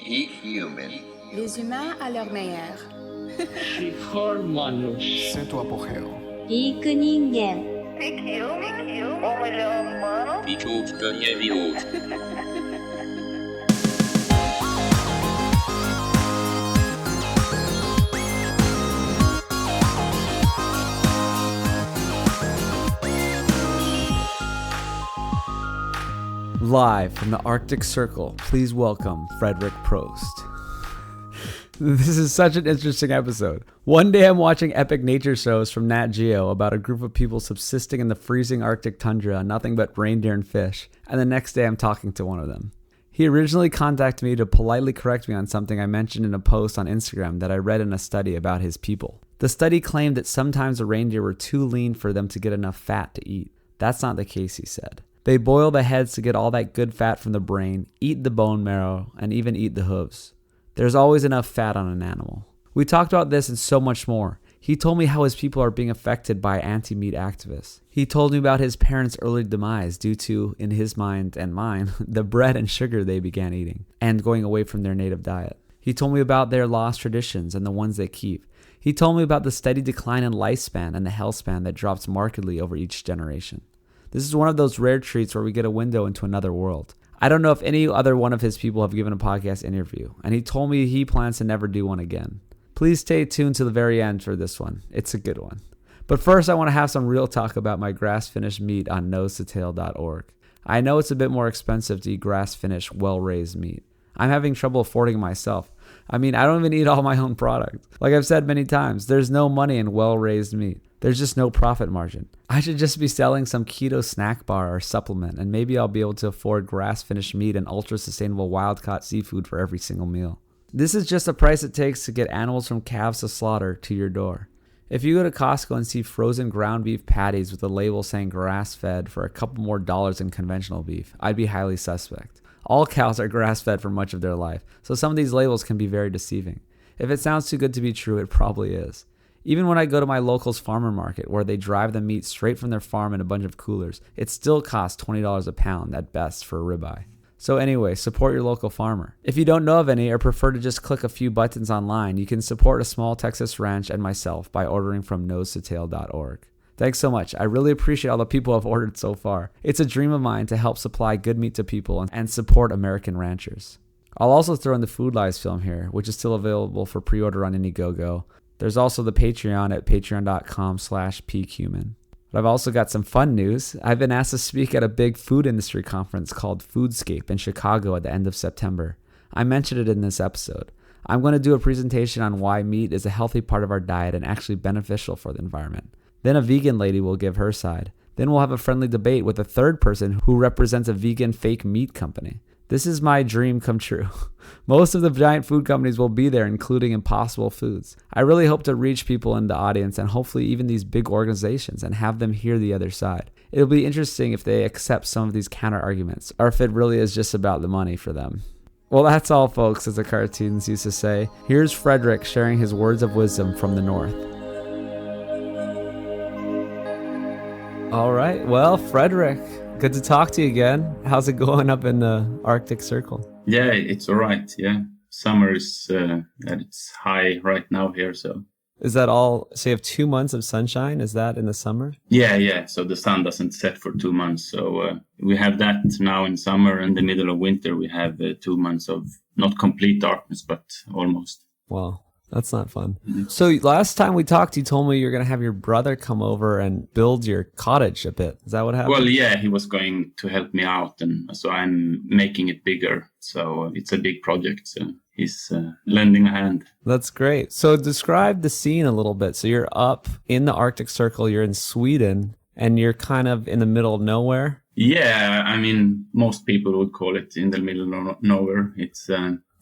Peak Human. Les humains à leur meilleur. C'est tu apogeo. ピーク人間 Picciucca Niewiód. Live from the Arctic Circle, please welcome Frederick Prost. This is such an interesting episode. One day I'm watching epic nature shows from Nat Geo about a group of people subsisting in the freezing Arctic tundra on nothing but reindeer and fish, and the next day I'm talking to one of them. He originally contacted me to politely correct me on something I mentioned in a post on Instagram that I read in a study about his people. The study claimed that sometimes the reindeer were too lean for them to get enough fat to eat. That's not the case, he said. They boil the heads to get all that good fat from the brain, eat the bone marrow, and even eat the hooves. There's always enough fat on an animal. We talked about this and so much more. He told me how his people are being affected by anti-meat activists. He told me about his parents' early demise due to, in his mind and mine, the bread and sugar they began eating and going away from their native diet. He told me about their lost traditions and the ones they keep. He told me about the steady decline in lifespan and the health span that drops markedly over each generation. This is one of those rare treats where we get a window into another world. I don't know if any other one of his people have given a podcast interview, and he told me he plans to never do one again. Please stay tuned to the very end for this one. It's a good one. But first, I want to have some real talk about my grass-finished meat on nosetotale.org. I know it's a bit more expensive to eat grass-finished, well-raised meat. I'm having trouble affording it myself. I mean, I don't even eat all my own product. Like I've said many times, there's no money in well-raised meat. There's just no profit margin. I should just be selling some keto snack bar or supplement, and maybe I'll be able to afford grass-finished meat and ultra-sustainable wild-caught seafood for every single meal. This is just the price it takes to get animals from calves to slaughter to your door. If you go to Costco and see frozen ground beef patties with a label saying grass-fed for a couple more dollars than conventional beef, I'd be highly suspect. All cows are grass-fed for much of their life, so some of these labels can be very deceiving. If it sounds too good to be true, it probably is. Even when I go to my local's farmer market, where they drive the meat straight from their farm in a bunch of coolers, it still costs $20 a pound at best for a ribeye. So anyway, support your local farmer. If you don't know of any or prefer to just click a few buttons online, you can support a small Texas ranch and myself by ordering from nosetotale.org. Thanks so much. I really appreciate all the people who have ordered so far. It's a dream of mine to help supply good meat to people and support American ranchers. I'll also throw in the Food Lies film here, which is still available for pre-order on Indiegogo. There's also the Patreon at patreon.com/peakhuman. But I've also got some fun news. I've been asked to speak at a big food industry conference called Foodscape in Chicago at the end of September. I mentioned it in this episode. I'm going to do a presentation on why meat is a healthy part of our diet and actually beneficial for the environment. Then a vegan lady will give her side. Then we'll have a friendly debate with a third person who represents a vegan fake meat company. This is my dream come true. Most of the giant food companies will be there, including Impossible Foods. I really hope to reach people in the audience and hopefully even these big organizations and have them hear the other side. It'll be interesting if they accept some of these counter arguments or if it really is just about the money for them. Well, that's all, folks, as the cartoons used to say. Here's Frederick sharing his words of wisdom from the north. All right. Well, Frederick, good to talk to you again. How's it going up in the Arctic Circle? Yeah, it's all right. Yeah, summer is at its high right now here. So is that all? So you have 2 months of sunshine. Is that in the summer? Yeah. So the sun doesn't set for 2 months. So we have that now in summer. In the middle of winter, we have 2 months of not complete darkness, but almost. Wow. That's not fun. Mm-hmm. So last time we talked, you told me you're going to have your brother come over and build your cottage a bit. Is that what happened? Well, yeah, he was going to help me out. And so I'm making it bigger. So it's a big project. So he's lending a hand. That's great. So describe the scene a little bit. So you're up in the Arctic Circle. You're in Sweden and you're kind of in the middle of nowhere. Yeah, I mean, most people would call it in the middle of nowhere. It's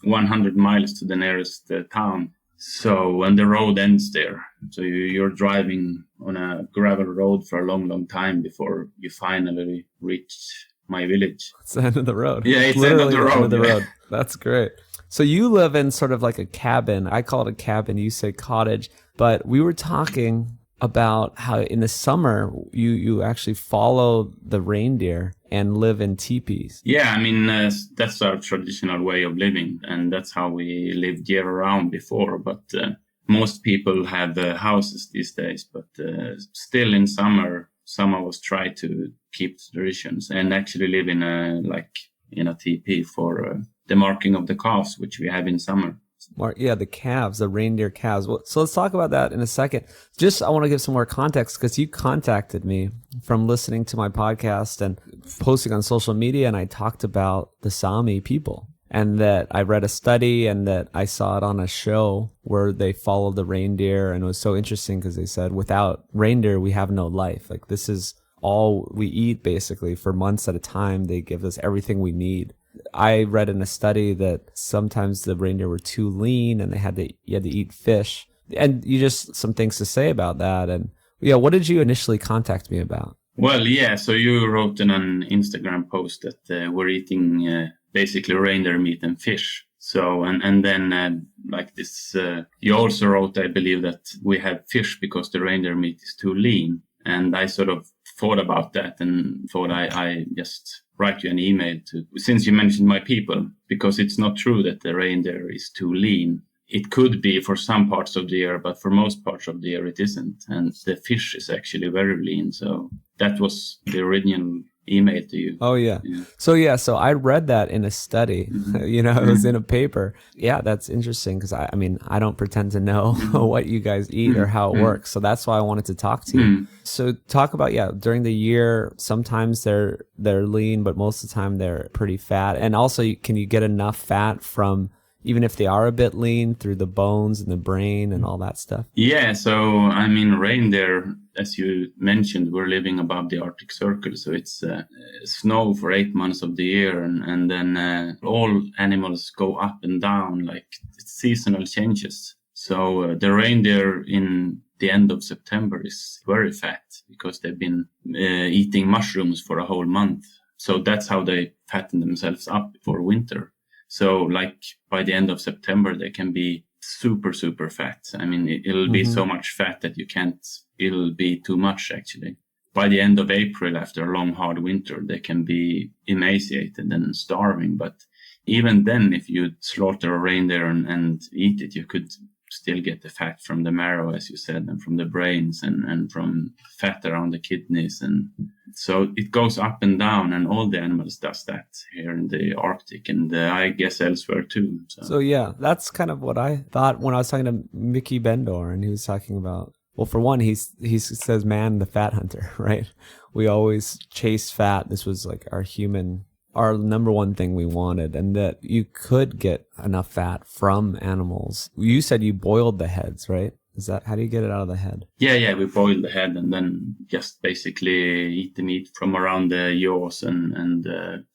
100 miles to the nearest town. So, and the road ends there. So you're driving on a gravel road for a long, long time before you finally reach my village. It's the end of the road. Yeah, it's literally the end of the road. That's great. So you live in sort of like a cabin. I call it a cabin. You say cottage. But we were talking about how in the summer you actually follow the reindeer and live in teepees. Yeah, I mean, that's our traditional way of living, and that's how we lived year round before. But most people have houses these days, but still in summer, some of us try to keep traditions and actually live in a teepee for the marking of the calves, which we have in summer. Yeah, the calves, the reindeer calves. Well, so let's talk about that in a second. Just, I want to give some more context because you contacted me from listening to my podcast and posting on social media, and I talked about the Sami people and that I read a study and that I saw it on a show where they followed the reindeer, and it was so interesting because they said, without reindeer, we have no life. Like, this is all we eat basically for months at a time. They give us everything we need. I read in a study that sometimes the reindeer were too lean and you had to eat fish. And you just some things to say about that. And yeah, what did you initially contact me about? Well, yeah, so you wrote in an Instagram post that we're eating basically reindeer meat and fish. So, and then like this, you also wrote, I believe, that we have fish because the reindeer meat is too lean. And I sort of thought about that and thought I just write you an email since you mentioned my people, because it's not true that the reindeer is too lean. It could be for some parts of the year, but for most parts of the year it isn't. And the fish is actually very lean. So that was the original email to you. Oh, yeah. So I read that in a study, it was in a paper. Yeah, that's interesting because I mean, I don't pretend to know what you guys eat or how it works. So that's why I wanted to talk to you. So talk about, during the year, sometimes they're lean, but most of the time they're pretty fat. And also, can you get enough fat from, even if they are a bit lean, through the bones and the brain and all that stuff? Yeah, so I mean, reindeer, as you mentioned, we're living above the Arctic Circle, so it's snow for 8 months of the year, and then all animals go up and down, like it's seasonal changes. So the reindeer in the end of September is very fat because they've been eating mushrooms for a whole month. So that's how they fatten themselves up for winter. So like by the end of September, they can be super, super fat. I mean, it'll be so much fat that it'll be too much actually. By the end of April, after a long, hard winter, they can be emaciated and starving. But even then, if you slaughter a reindeer and eat it, you could still get the fat from the marrow, as you said, and from the brains and from fat around the kidneys. And so it goes up and down, and all the animals does that here in the Arctic, and I guess elsewhere too. So yeah, that's kind of what I thought when I was talking to Mickey Bendor, and he was talking about, well, for one, he says, man, the fat hunter, right? We always chase fat. This was like our number one thing we wanted, and that you could get enough fat from animals. You said you boiled the heads, right? Is that, how do you get it out of the head? Yeah, we boil the head and then just basically eat the meat from around the jaws and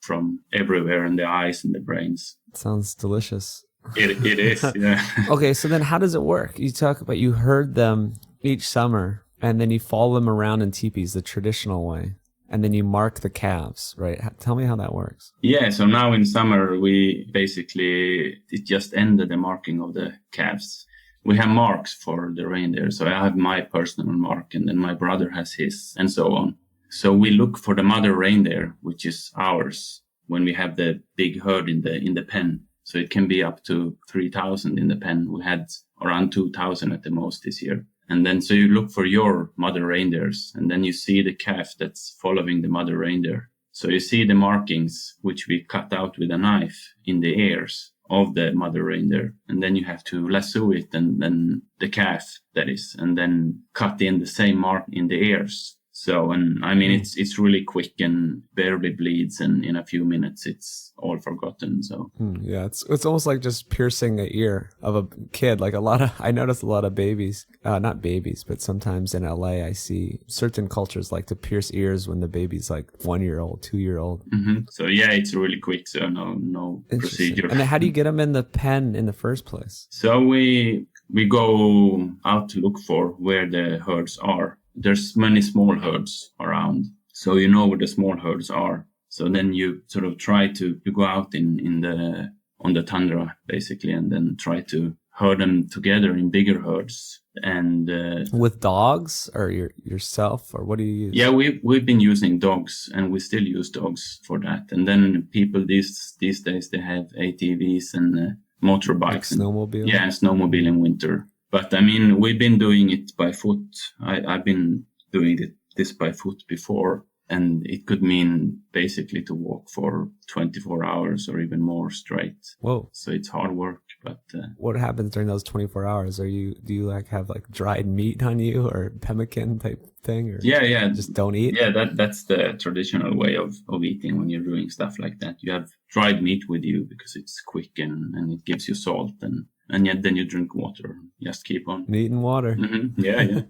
from everywhere in the eyes and the brains. Sounds delicious. It is, yeah. Okay, so then how does it work? You talk about you herd them each summer and then you follow them around in teepees the traditional way. And then you mark the calves, right? Tell me how that works. Yeah, so now in summer, it just ended the marking of the calves. We have marks for the reindeer. So I have my personal mark, and then my brother has his, and so on. So we look for the mother reindeer, which is ours, when we have the big herd in the pen. So it can be up to 3,000 in the pen. We had around 2,000 at the most this year. And then so you look for your mother reindeers, and then you see the calf that's following the mother reindeer. So you see the markings, which we cut out with a knife in the ears of the mother reindeer. And then you have to lasso it, and then the calf, that is, and then cut in the same mark in the ears. So, and I mean, it's really quick and barely bleeds, and in a few minutes it's all forgotten. So yeah, it's almost like just piercing the ear of a kid. Like I notice a lot of babies, not babies, but sometimes in LA I see certain cultures like to pierce ears when the baby's like 1-year-old, 2-year-old. So yeah, it's really quick. So no procedure. And then how do you get them in the pen in the first place? So we go out to look for where the herds are. There's many small herds around, so you know where the small herds are. So then you sort of try to go out on the tundra basically, and then try to herd them together in bigger herds. And with dogs or yourself, or what do you use? Yeah, we've been using dogs, and we still use dogs for that. And then people these days, they have ATVs and motorbikes, like snowmobile. Yeah, snowmobile in winter. But I mean, we've been doing it by foot. I've been doing this by foot before, and it could mean basically to walk for 24 hours or even more straight. Whoa! So it's hard work. But what happens during those 24 hours? Do you like have like dried meat on you or pemmican type thing? Or yeah, just don't eat. Yeah, that's the traditional way of eating when you're doing stuff like that. You have dried meat with you because it's quick and it gives you salt, and yet then you drink water. Just keep on meat and water. Mm-hmm. Yeah.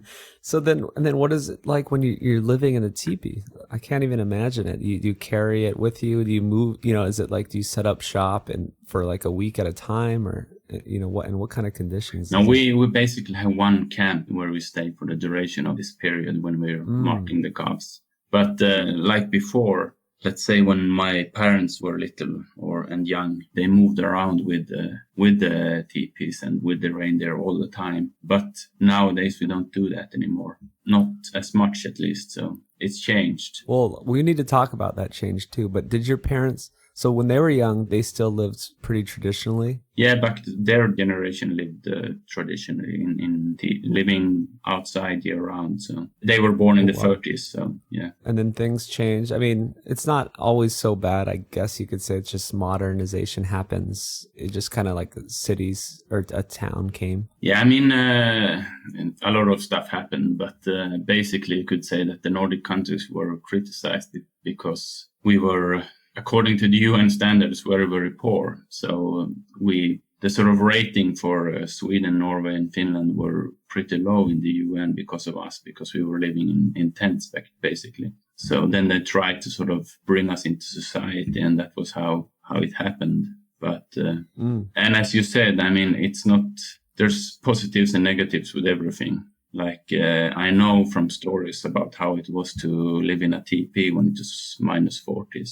So then what is it like when you're living in a teepee? I can't even imagine it. You carry it with you? Do you move? Is it like, do you set up shop and for like a week at a time, or what kind of conditions? No, we basically have one camp where we stay for the duration of this period when we're marking the calves. But like before, let's say when my parents were little and young, they moved around with the teepees and with the reindeer all the time. But nowadays we don't do that anymore. Not as much, at least. So it's changed. Well, we need to talk about that change too. But did your parents... So when they were young, they still lived pretty traditionally? Yeah, but their generation lived traditionally in living outside year round. So they were born in the 30s. So yeah. And then things changed. I mean, it's not always so bad. I guess you could say it's just modernization happens. It just kind of like cities or a town came. Yeah, I mean, a lot of stuff happened, but basically you could say that the Nordic countries were criticized because we were, according to the UN standards, very, very poor. So the sort of rating for Sweden, Norway, and Finland were pretty low in the UN because of us, because we were living in tents, basically. So then they tried to sort of bring us into society, and that was how it happened. But and as you said, I mean, it's not. There's positives and negatives with everything. Like, I know from stories about how it was to live in a teepee when it was -40.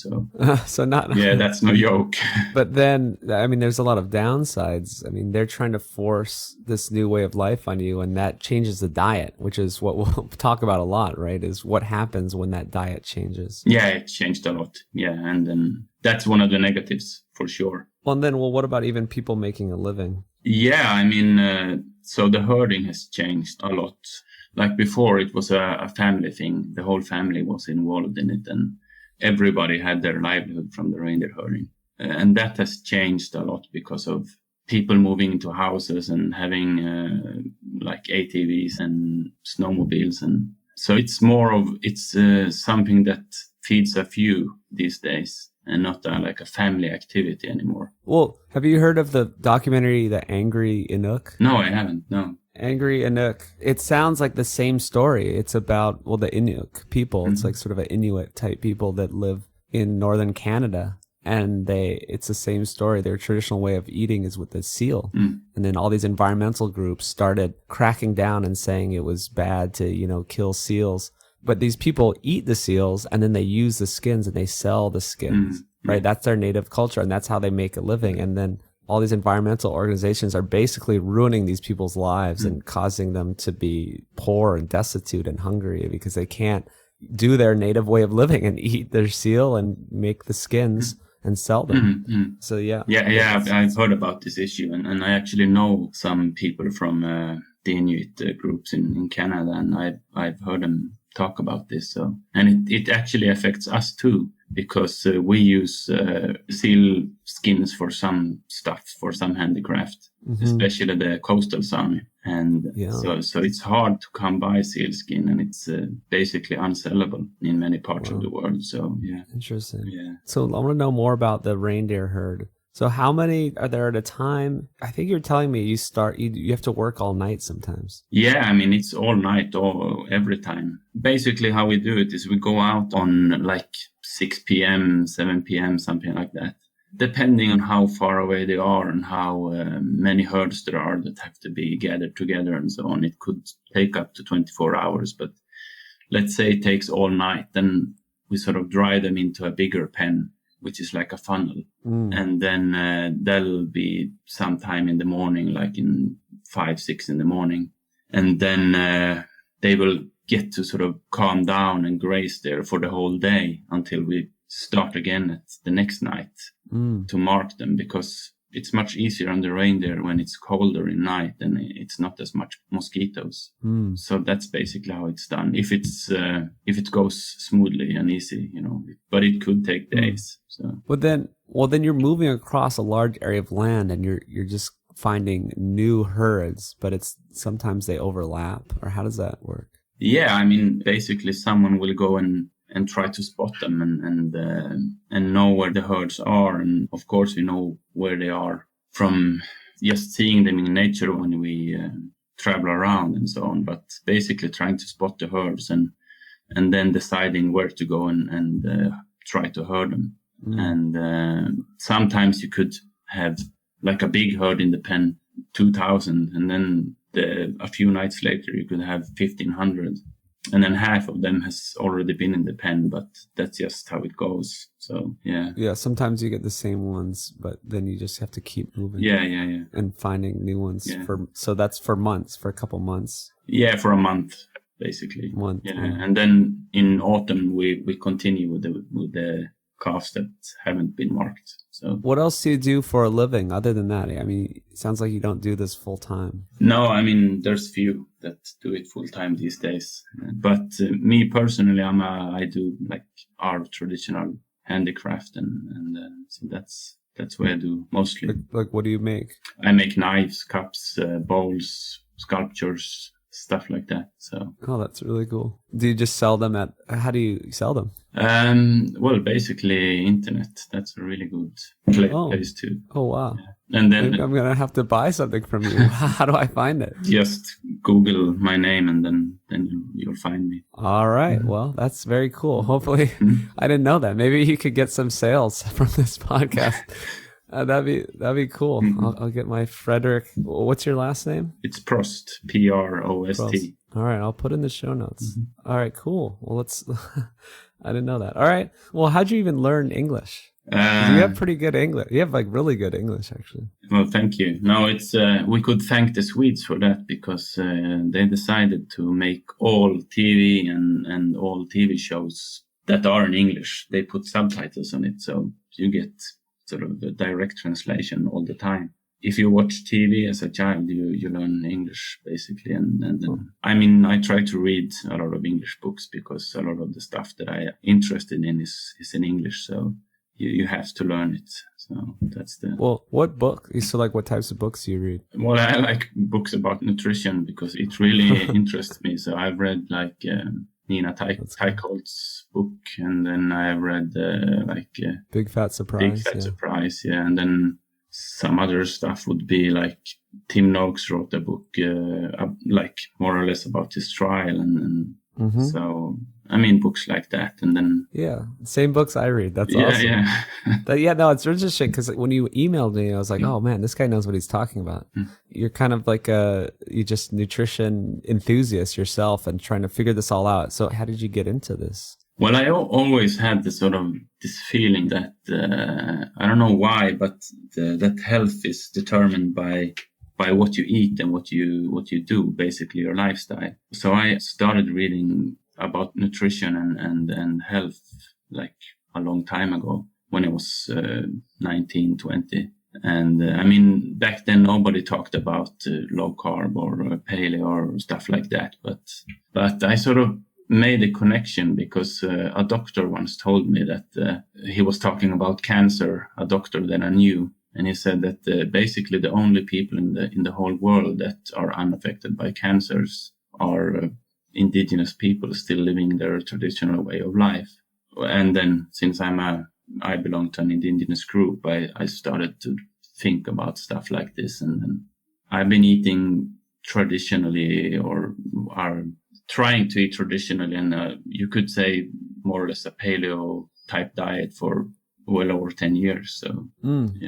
So not... Yeah, that's no joke. But then, I mean, there's a lot of downsides. I mean, they're trying to force this new way of life on you, and that changes the diet, which is what we'll talk about a lot, right? Is what happens when that diet changes. Yeah, it changed a lot. Yeah, and then that's one of the negatives for sure. Well, and then, what about even people making a living? Yeah, I mean, so the herding has changed a lot. Like before, it was a family thing. The whole family was involved in it, and everybody had their livelihood from the reindeer herding. And that has changed a lot because of people moving into houses and having like ATVs and snowmobiles. And so it's something that feeds a few these days, and not like a family activity anymore. Well, have you heard of the documentary, The Angry Inuk? No, I haven't, no. Angry Inuk. It sounds like the same story. It's about, the Inuk people. Mm-hmm. It's like sort of an Inuit type people that live in northern Canada. And it's the same story. Their traditional way of eating is with the seal. Mm. And then all these environmental groups started cracking down and saying it was bad to, kill seals. But these people eat the seals, and then they use the skins and they sell the skins, right? That's their native culture, and that's how they make a living. And then all these environmental organizations are basically ruining these people's lives and causing them to be poor and destitute and hungry because they can't do their native way of living and eat their seal and make the skins and sell them. Mm-hmm. So yeah. Yeah, I've heard about this issue, and I actually know some people from the Inuit groups in Canada, and I've heard them talk about this. So, and it actually affects us too, because we use seal skins for some stuff, for some handicraft, especially the coastal Sami. And so it's hard to come by seal skin, and it's basically unsellable in many parts of the world. So yeah. Interesting. Yeah. So I want to know more about the reindeer herd. So how many are there at a time? I think you're telling me you have to work all night sometimes. Yeah, I mean, it's all night, every time. Basically, how we do it is we go out on like 6 p.m., 7 p.m., something like that. Depending on how far away they are and how many herds there are that have to be gathered together and so on. It could take up to 24 hours, but let's say it takes all night. Then we sort of drive them into a bigger pen. which is like a funnel. And then there'll be some time in the morning, like in 5-6 in the morning. And then they will get to sort of calm down and graze there for the whole day until we start again at the next night to mark them, because it's much easier on the reindeer when it's colder in night and it's not as much mosquitoes. So that's basically how it's done. If it goes smoothly and easy, but it could take days. So. But then you're moving across a large area of land and you're just finding new herds, but it's sometimes they overlap, or how does that work? Yeah, I mean, basically someone will go and try to spot them and know where the herds are. And of course, we know where they are from just seeing them in nature when we travel around and so on. But basically trying to spot the herds and then deciding where to go and try to herd them. And sometimes you could have like a big herd in the pen, 2,000, and then a few nights later you could have 1,500. And then half of them has already been in the pen, but that's just how it goes. So, yeah. Yeah, sometimes you get the same ones, but then you just have to keep moving. Yeah. And finding new ones. Yeah. So that's for months, for a couple months. Yeah, for a month, basically. Yeah. And then in autumn, we continue with the calves that haven't been marked. So what else do you do for a living other than that? I mean, it sounds like you don't do this full time. No, I mean, there's few that do it full time these days. But me personally, I do like our traditional handicraft, and so that's what I do mostly. Like what do you make? I make knives, cups, bowls, sculptures, stuff like that. So. Oh, that's really cool. Do you just sell them how do you sell them? Well, basically internet. That's a really good place too. Oh, wow. Yeah. And then maybe I'm going to have to buy something from you. How do I find it? Just Google my name and then you'll find me. All right. Well, that's very cool. Hopefully, I didn't know that. Maybe you could get some sales from this podcast. That'd be cool. I'll get my Fredrik. What's your last name? It's Prost. Prost. Prost. All right, I'll put in the show notes. All right, cool. Well, let's. I didn't know that. All right. Well, how'd you even learn English? You have pretty good English. You have like really good English, actually. Well, thank you. No, it's we could thank the Swedes for that, because they decided to make all TV and all TV shows that are in English. They put subtitles on it, so you get sort of the direct translation all the time. If you watch TV as a child, you learn English basically. And I mean, I try to read a lot of English books because a lot of the stuff that I'm interested in is in English. So you have to learn it. So that's the... Well, what book? So like what types of books do you read? Well, I like books about nutrition because it really interests me. So I've read like Nina Teicholz's book, and then I've read Big Fat Surprise. Surprise, yeah. And then some other stuff would be like Tim Noakes wrote a book like more or less about his trial, and so I mean books like that. And then same books I read. That's awesome. Yeah. No, it's interesting because when you emailed me, I was like, oh man, this guy knows what he's talking about. You're kind of like you just nutrition enthusiast yourself and trying to figure this all out. So how did you get into this? Well, I always had this feeling that I don't know why, but that health is determined by what you eat and what you do, basically your lifestyle. So I started reading about nutrition and health like a long time ago when I was 19, 20. And I mean, back then nobody talked about low carb or paleo or stuff like that. But I sort of made a connection because a doctor once told me that he was talking about cancer, a doctor that I knew. And he said that basically the only people in the whole world that are unaffected by cancers are indigenous people still living their traditional way of life. And then since I belong to an indigenous group, I started to think about stuff like this. And I've been eating traditionally or are trying to eat traditionally. And you could say more or less a paleo type diet for well over 10 years. So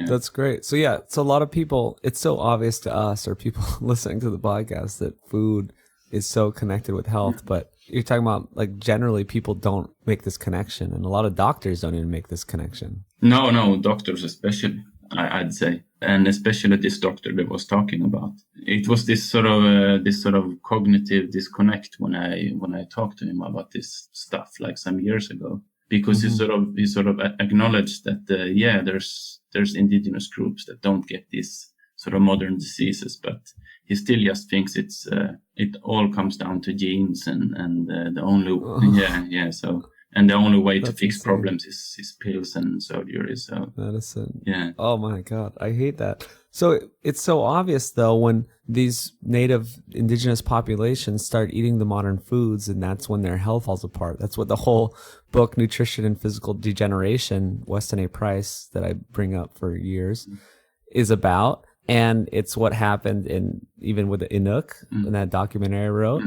that's great. So so a lot of people, it's so obvious to us or people listening to the podcast that food is so connected with health, but you're talking about like generally people don't make this connection, and a lot of doctors don't even make this connection. No, doctors especially, I'd say, and especially this doctor that was talking about. It was this sort of cognitive disconnect when I talked to him about this stuff like some years ago, because he sort of acknowledged that there's indigenous groups that don't get these sort of modern diseases, but he still just thinks it all comes down to genes and the only so. And the only way to fix insane. Problems is pills and surgery. So Medicine. Yeah. Oh my God, I hate that. So it's so obvious though when these native indigenous populations start eating the modern foods, and that's when their health falls apart. That's what the whole book, Nutrition and Physical Degeneration, Weston A. Price, that I bring up for years, is about. And it's what happened even with the Inuk in that documentary I wrote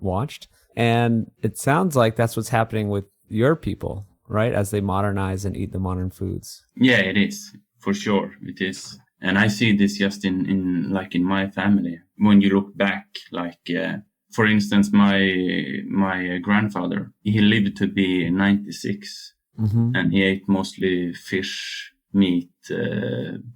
watched. And it sounds like that's what's happening with your people, right? As they modernize and eat the modern foods. Yeah, it is. For sure, it is. And I see this just in my family. When you look back, for instance, my grandfather, he lived to be 96 and he ate mostly fish, meat,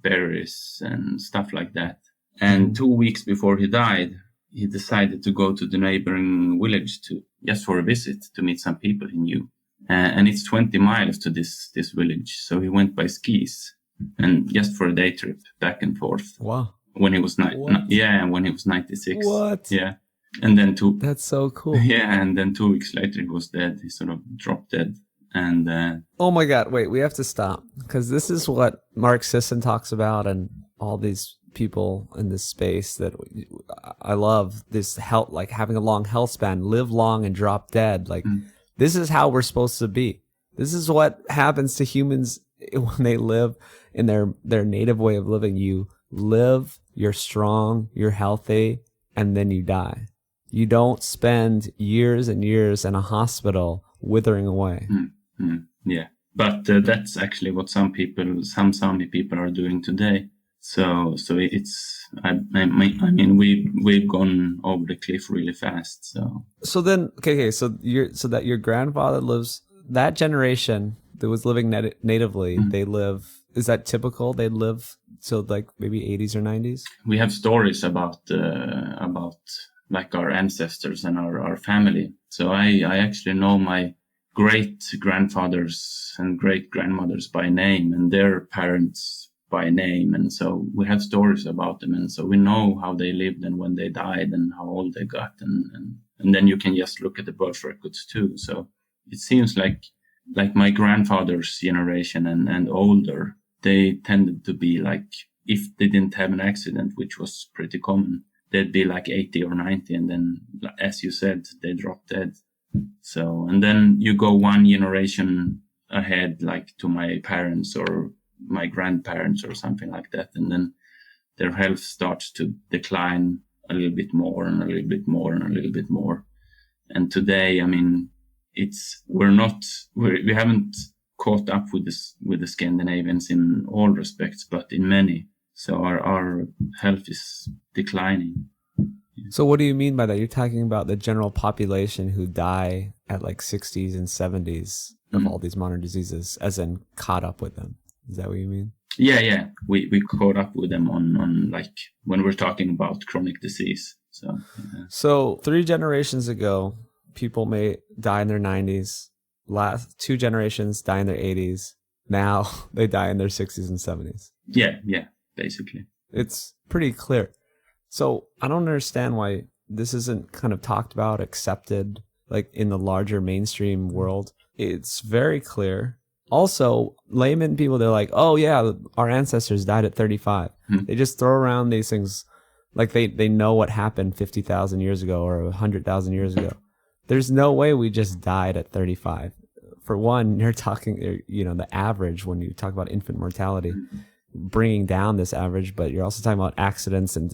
berries and stuff like that. And 2 weeks before he died, he decided to go to the neighboring village just for a visit to meet some people he knew. And it's 20 miles to this village. So he went by skis and just for a day trip back and forth. Wow. When he was when he was 96. What? Yeah. And then That's so cool. Yeah. And then 2 weeks later, he was dead. He sort of dropped dead. And oh my God, wait, we have to stop, because this is what Mark Sisson talks about and all these people in this space that I love, this health, like having a long health span, live long and drop dead. Like this is how we're supposed to be. This is what happens to humans when they live in their native way of living. You live, you're strong, you're healthy, and then you die. You don't spend years and years in a hospital withering away. Yeah, but that's actually what some Sami people are doing today. So it's I mean we've gone over the cliff really fast. So then so that your grandfather lives, that generation that was living natively, they live. Is that typical? They live till like maybe 80s or 90s. We have stories about like our ancestors and our family. So I actually know my great grandfathers and great grandmothers by name and their parents by name. And so we have stories about them. And so we know how they lived and when they died and how old they got. And then you can just look at the birth records too. So it seems like my grandfather's generation and older, they tended to be like, if they didn't have an accident, which was pretty common, they'd be like 80 or 90. And then, as you said, they drop dead. So, and then you go one generation ahead, like to my parents or my grandparents or something like that. And then their health starts to decline a little bit more and a little bit more and a little bit more. And today, I mean, we haven't caught up with the Scandinavians in all respects, but in many. So our health is declining. So what do you mean by that? You're talking about the general population who die at like 60s and 70s of all these modern diseases, as in caught up with them. Is that what you mean? Yeah. We caught up with them on like when we're talking about chronic disease. So 3 generations ago, people may die in their 90s. Last 2 generations die in their 80s. Now they die in their 60s and 70s. Yeah, basically. It's pretty clear. So I don't understand why this isn't kind of talked about, accepted, like in the larger mainstream world. It's very clear. Also, layman people, they're like, oh yeah, our ancestors died at 35. They just throw around these things like they know what happened 50,000 years ago or 100,000 years ago. There's no way we just died at 35. For one, you're talking, the average when you talk about infant mortality, bringing down this average, but you're also talking about accidents and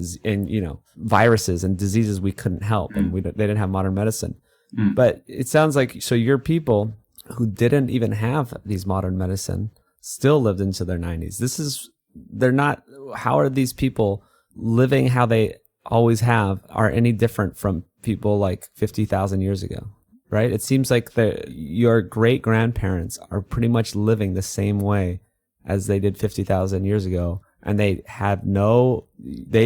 viruses and diseases we couldn't help, and they didn't have modern medicine. But it sounds like, so your people who didn't even have these modern medicine still lived into their 90s. How are these people living how they always have are any different from people like 50,000 years ago, right? It seems like your great grandparents are pretty much living the same way as they did 50,000 years ago. And they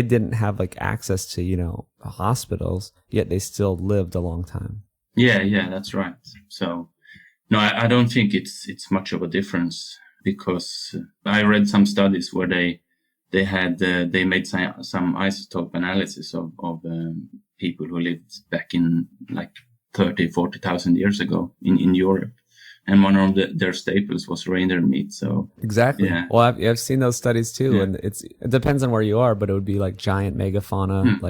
didn't have like access to, hospitals, yet they still lived a long time. Yeah, that's right. So, no, I don't think it's much of a difference, because I read some studies where they made some isotope analysis of people who lived back in like 40,000 years ago in Europe. And one of their staples was reindeer meat. So exactly. Yeah. Well, I've seen those studies too, Yeah. and it depends on where you are, but it would be like giant megafauna,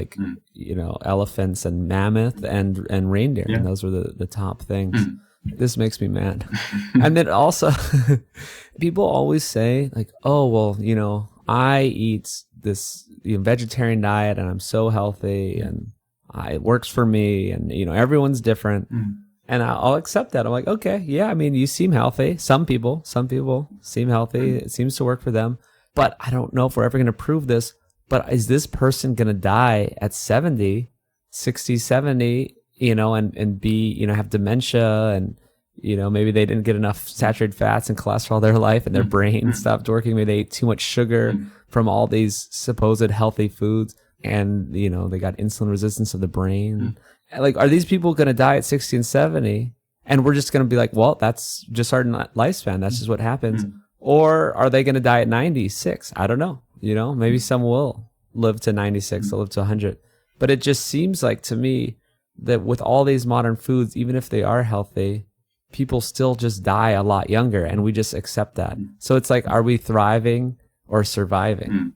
elephants and mammoth and reindeer, Yeah. and those were the top things. This makes me mad. And then also, people always say like, "Oh, well, I eat this vegetarian diet, and I'm so healthy, and it works for me, and everyone's different." And I'll accept that. I'm like, okay, yeah, I mean, you seem healthy. Some people seem healthy. It seems to work for them. But I don't know if we're ever going to prove this. But is this person going to die at 70, 60, 70, and be, have dementia, and, maybe they didn't get enough saturated fats and cholesterol their life, and their brain stopped working. Maybe they ate too much sugar from all these supposed healthy foods, and, they got insulin resistance of the brain. Like, are these people going to die at 60 and 70, and we're just going to be like, well, that's just our lifespan. That's just what happens. Or are they going to die at 96? I don't know. Maybe some will live to 96, they'll live to 100. But it just seems like to me that with all these modern foods, even if they are healthy, people still just die a lot younger, and we just accept that. So it's like, are we thriving or surviving?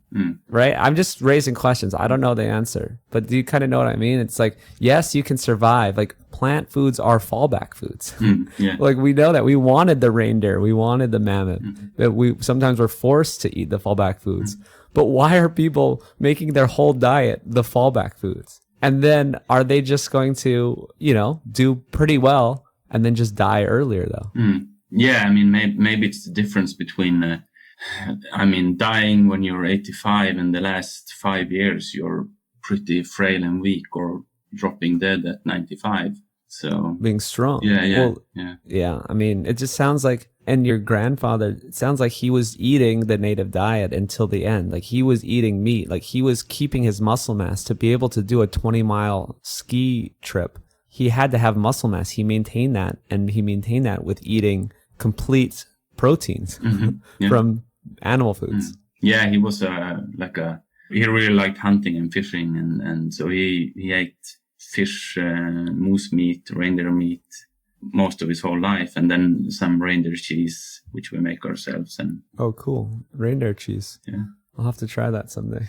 Right? I'm just raising questions. I don't know the answer, but do you kind of know what I mean? It's like, yes, you can survive. Like, plant foods are fallback foods. Yeah. Like, we know that we wanted the reindeer, we wanted the mammoth, that we sometimes were forced to eat the fallback foods. But why are people making their whole diet the fallback foods? And then are they just going to, do pretty well and then just die earlier though? Yeah, I mean, maybe it's the difference between dying when you're 85 and the last 5 years you're pretty frail and weak, or dropping dead at 95. So being strong. Yeah. Yeah. I mean, it just sounds like, and your grandfather, it sounds like he was eating the native diet until the end. Like, he was eating meat. Like, he was keeping his muscle mass to be able to do a 20-mile ski trip. He had to have muscle mass. He maintained that, and he maintained that with eating complete proteins from animal foods. Yeah, he was he really liked hunting and fishing, and so he ate fish, moose meat, reindeer meat most of his whole life, and then some reindeer cheese, which we make ourselves. And oh, cool. Reindeer cheese. Yeah. I'll have to try that someday.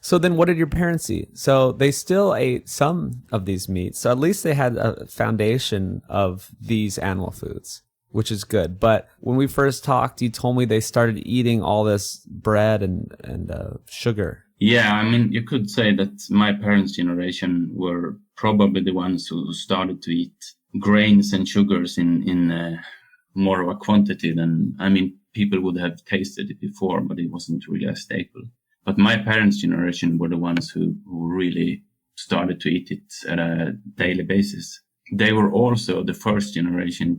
So then what did your parents eat? So they still ate some of these meats. So at least they had a foundation of these animal foods, which is good. But when we first talked, you told me they started eating all this bread and sugar. Yeah, I mean, you could say that my parents' generation were probably the ones who started to eat grains and sugars in more of a quantity than, people would have tasted it before, but it wasn't really a staple. But my parents' generation were the ones who really started to eat it at a daily basis. They were also the first generation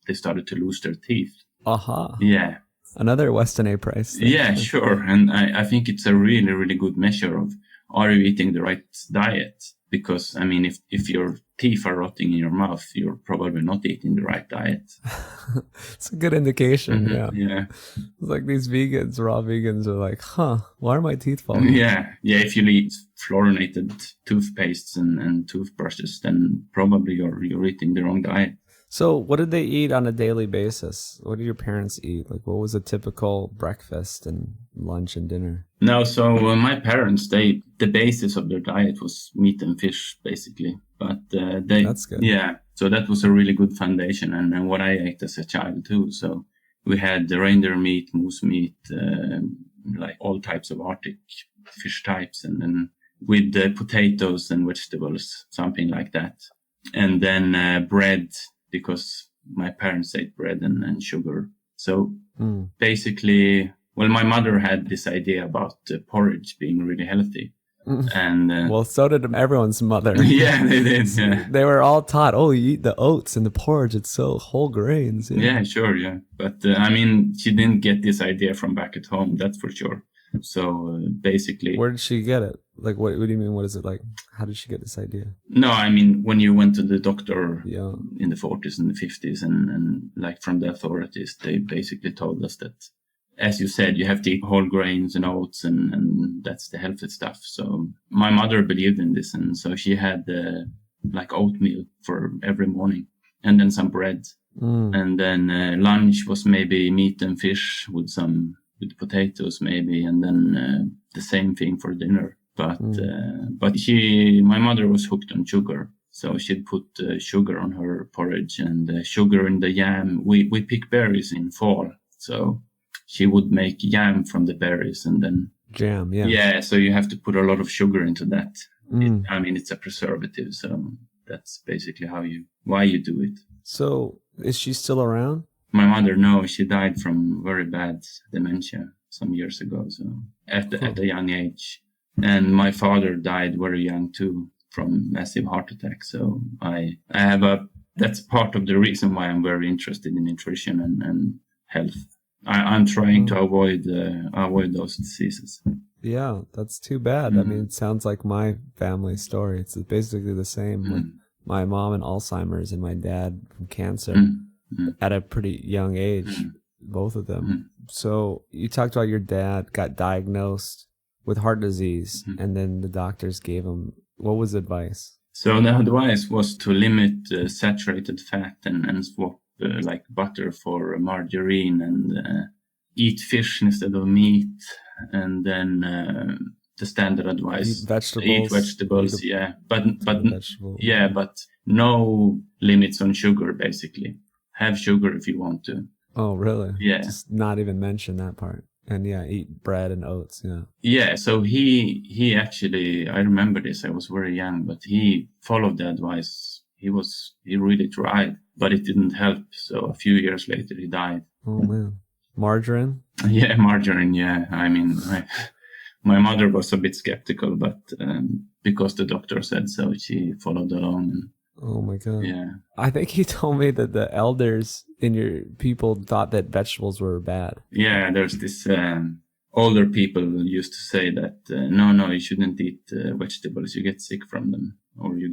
they started to lose their teeth. Aha. Yeah. Another Weston A. Price thing. Yeah, sure. And I think it's a really, really good measure of, are you eating the right diet? Because, if your teeth are rotting in your mouth, you're probably not eating the right diet. It's a good indication. Yeah. It's like these raw vegans are like, why are my teeth falling? Yeah. If you eat fluorinated toothpastes and toothbrushes, then probably you're eating the wrong diet. So what did they eat on a daily basis? What did your parents eat? Like, what was a typical breakfast and lunch and dinner? No, so my parents, the basis of their diet was meat and fish, basically. But that's good. Yeah, so that was a really good foundation, and what I ate as a child too. So we had the reindeer meat, moose meat, like all types of Arctic fish types, and then with potatoes and vegetables, something like that. And then bread, because my parents ate bread and sugar. So basically, well, my mother had this idea about porridge being really healthy. And Well, so did everyone's mother. yeah, they did. Yeah. They were all taught, oh, you eat the oats and the porridge. It's so whole grains. Yeah, sure, yeah. But I mean, she didn't get this idea from back at home, that's for sure. So basically, Where did she get it? Like, what do you mean? What is it like? How did she get this idea? no, I mean, when you went to the doctor Yeah. in the 40s and the 50s, and like from the authorities, they basically told us that, as you said, you have to eat whole grains and oats, and that's the healthy stuff. So my mother believed in this, and so she had like oatmeal for every morning, and then some bread, and then lunch was maybe meat and fish with potatoes maybe, and then the same thing for dinner. But my mother was hooked on sugar, so she'd put sugar on her porridge and sugar in the yam. We pick berries in fall, so she would make yam from the berries, and then Jam, yeah. yeah. So you have to put a lot of sugar into that. I mean, it's a preservative, so that's basically why you do it. So is she still around? My mother, no, she died from very bad dementia some years ago, so at a young age. And my father died very young too from massive heart attack. So that's part of the reason why I'm very interested in nutrition and health. I'm trying to avoid those diseases. Yeah, that's too bad. I mean, it sounds like my family story. It's basically the same. Like my mom and Alzheimer's and my dad from cancer at a pretty young age, both of them. So you talked about your dad got diagnosed with heart disease, and then the doctors gave him, what was the advice? So the advice was to limit saturated fat and swap like butter for margarine, and eat fish instead of meat, and then the standard advice: eat vegetables. Eat vegetables, yeah, but vegetables. Yeah, but no limits on sugar. Basically, have sugar if you want to. Oh, really? Yeah. Just not even mention that part. And yeah, eat bread and oats. Yeah. Yeah. So he actually, I remember this. I was very young, but he followed the advice. He really tried, but it didn't help. So a few years later, he died. Oh man, margarine. Yeah, margarine. Yeah. I mean, my mother was a bit skeptical, but because the doctor said so, she followed along. And, oh my God. yeah. I think he told me that the elders in your people thought that vegetables were bad. Yeah, there's this older people used to say that no, you shouldn't eat vegetables. You get sick from them, or you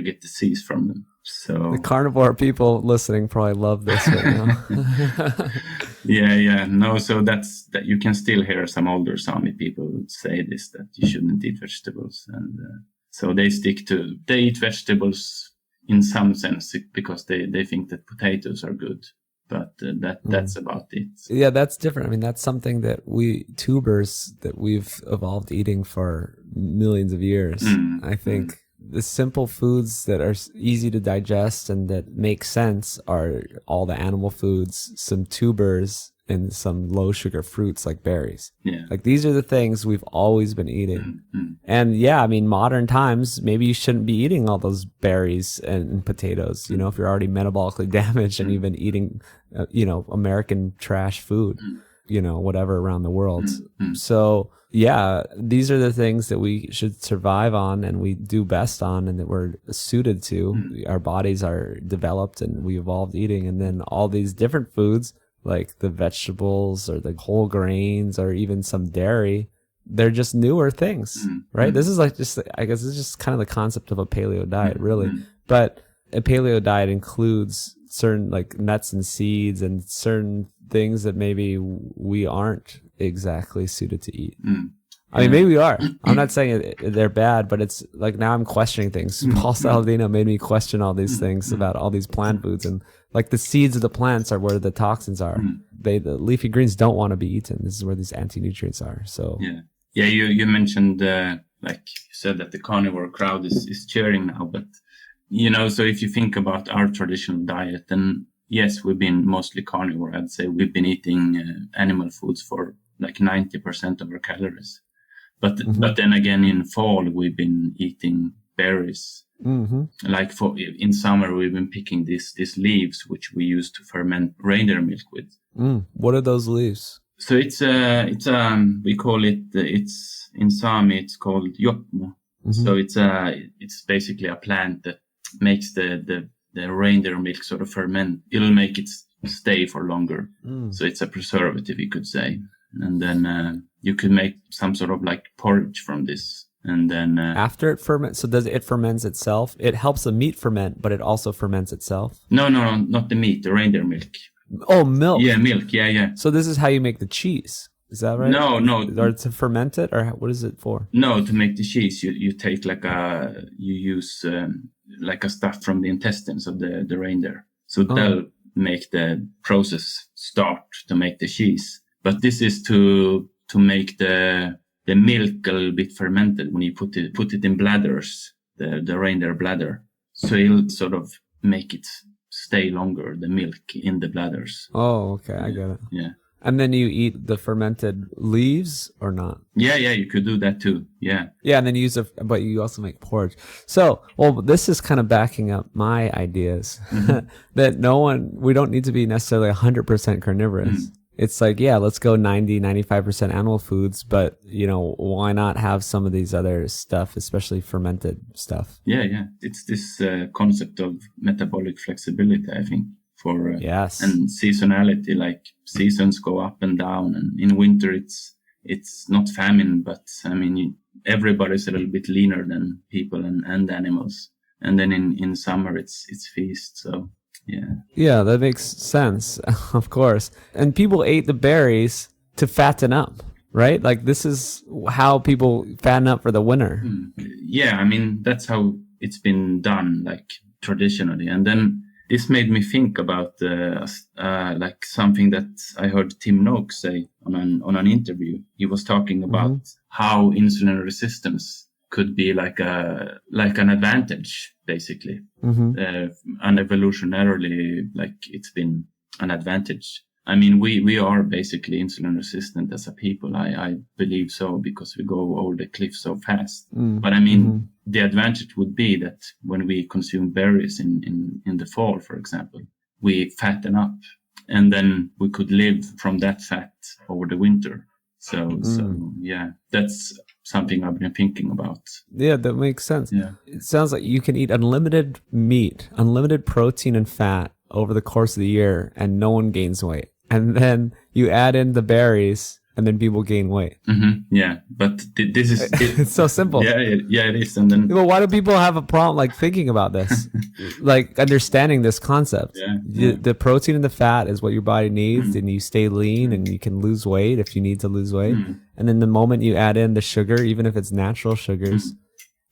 get disease from them. So the carnivore people listening probably love this right now. yeah. No, so that's that. You can still hear some older Sami people say this, that you shouldn't eat vegetables, and so they eat vegetables in some sense because they think that potatoes are good, but that's about it. Yeah, that's different. I mean, that's something that tubers that we've evolved eating for millions of years. I think the simple foods that are easy to digest and that make sense are all the animal foods, some tubers, and some low sugar fruits like berries. Yeah. Like these are the things we've always been eating. And yeah, I mean, modern times, maybe you shouldn't be eating all those berries and potatoes, you know, if you're already metabolically damaged and you've been eating, American trash food, whatever around the world. So yeah, these are the things that we should survive on and we do best on and that we're suited to. Our bodies are developed and we evolved eating. And then all these different foods, like the vegetables or the whole grains or even some dairy, they're just newer things, right? This is like I guess this is just kind of the concept of a paleo diet, really. But a paleo diet includes certain like nuts and seeds and certain things that maybe we aren't exactly suited to eat. I mean, maybe we are. I'm not saying they're bad, but it's like now I'm questioning things. Paul Saladino made me question all these things about all these plant foods, and like the seeds of the plants are where the toxins are. The leafy greens don't want to be eaten. This is where these anti-nutrients are. So yeah. You mentioned like you said that the carnivore crowd is cheering now, but so if you think about our traditional diet, then yes, we've been mostly carnivore. I'd say we've been eating animal foods for like 90% of our calories. But then again, in fall, we've been eating berries. Like in summer, we've been picking these leaves, which we use to ferment reindeer milk with. What are those leaves? So we call it, it's in Sami, it's called Jokmo. So it's basically a plant that makes the reindeer milk sort of ferment. It'll make it stay for longer. So it's a preservative, you could say. And then you could make some sort of like porridge from this. And then After it ferments, so does it ferments itself? It helps the meat ferment, but it also ferments itself? no, not the meat, the reindeer milk. Oh, milk. Yeah, milk. Yeah. So this is how you make the cheese. Is that right? No. Or to ferment it, or what is it for? No, to make the cheese, you take you use like a stuff from the intestines of the reindeer. So that'll make the process start to make the cheese. But this is to make the milk a little bit fermented when you put it in bladders, the reindeer bladder. So it'll sort of make it stay longer, the milk in the bladders. Oh, okay, I get it. Yeah. And then you eat the fermented leaves or not? Yeah, you could do that too. Yeah. Yeah, and then you but you also make porridge. So, well, this is kind of backing up my ideas that we don't need to be necessarily 100% carnivorous. It's like, yeah, let's go 95% animal foods, but why not have some of these other stuff, especially fermented stuff? Yeah. It's this concept of metabolic flexibility, I think. Yes. And seasonality, like seasons go up and down, and in winter it's not famine, but I mean everybody's a little bit leaner than people and animals, and then in summer it's feast. So yeah, that makes sense. Of course. And people ate the berries to fatten up, right? Like this is how people fatten up for the winter. Yeah, I mean that's how it's been done, like traditionally. And then this made me think about like something that I heard Tim Noakes say on an interview. He was talking about how insulin resistance could be like an advantage, basically, and evolutionarily, like it's been an advantage. I mean, we are basically insulin resistant as a people. I believe so, because we go over the cliff so fast. But I mean, the advantage would be that when we consume berries in the fall, for example, we fatten up, and then we could live from that fat over the winter. So yeah, that's something I've been thinking about. Yeah, that makes sense. Yeah. It sounds like you can eat unlimited meat, unlimited protein and fat over the course of the year, and no one gains weight. And then you add in the berries, and then people gain weight. Yeah, but this is It's so simple. Yeah, it is. And then Well, why do people have a problem like thinking about this, like understanding this concept? The protein and the fat is what your body needs, and you stay lean, and you can lose weight if you need to lose weight. And then the moment you add in the sugar, even if it's natural sugars,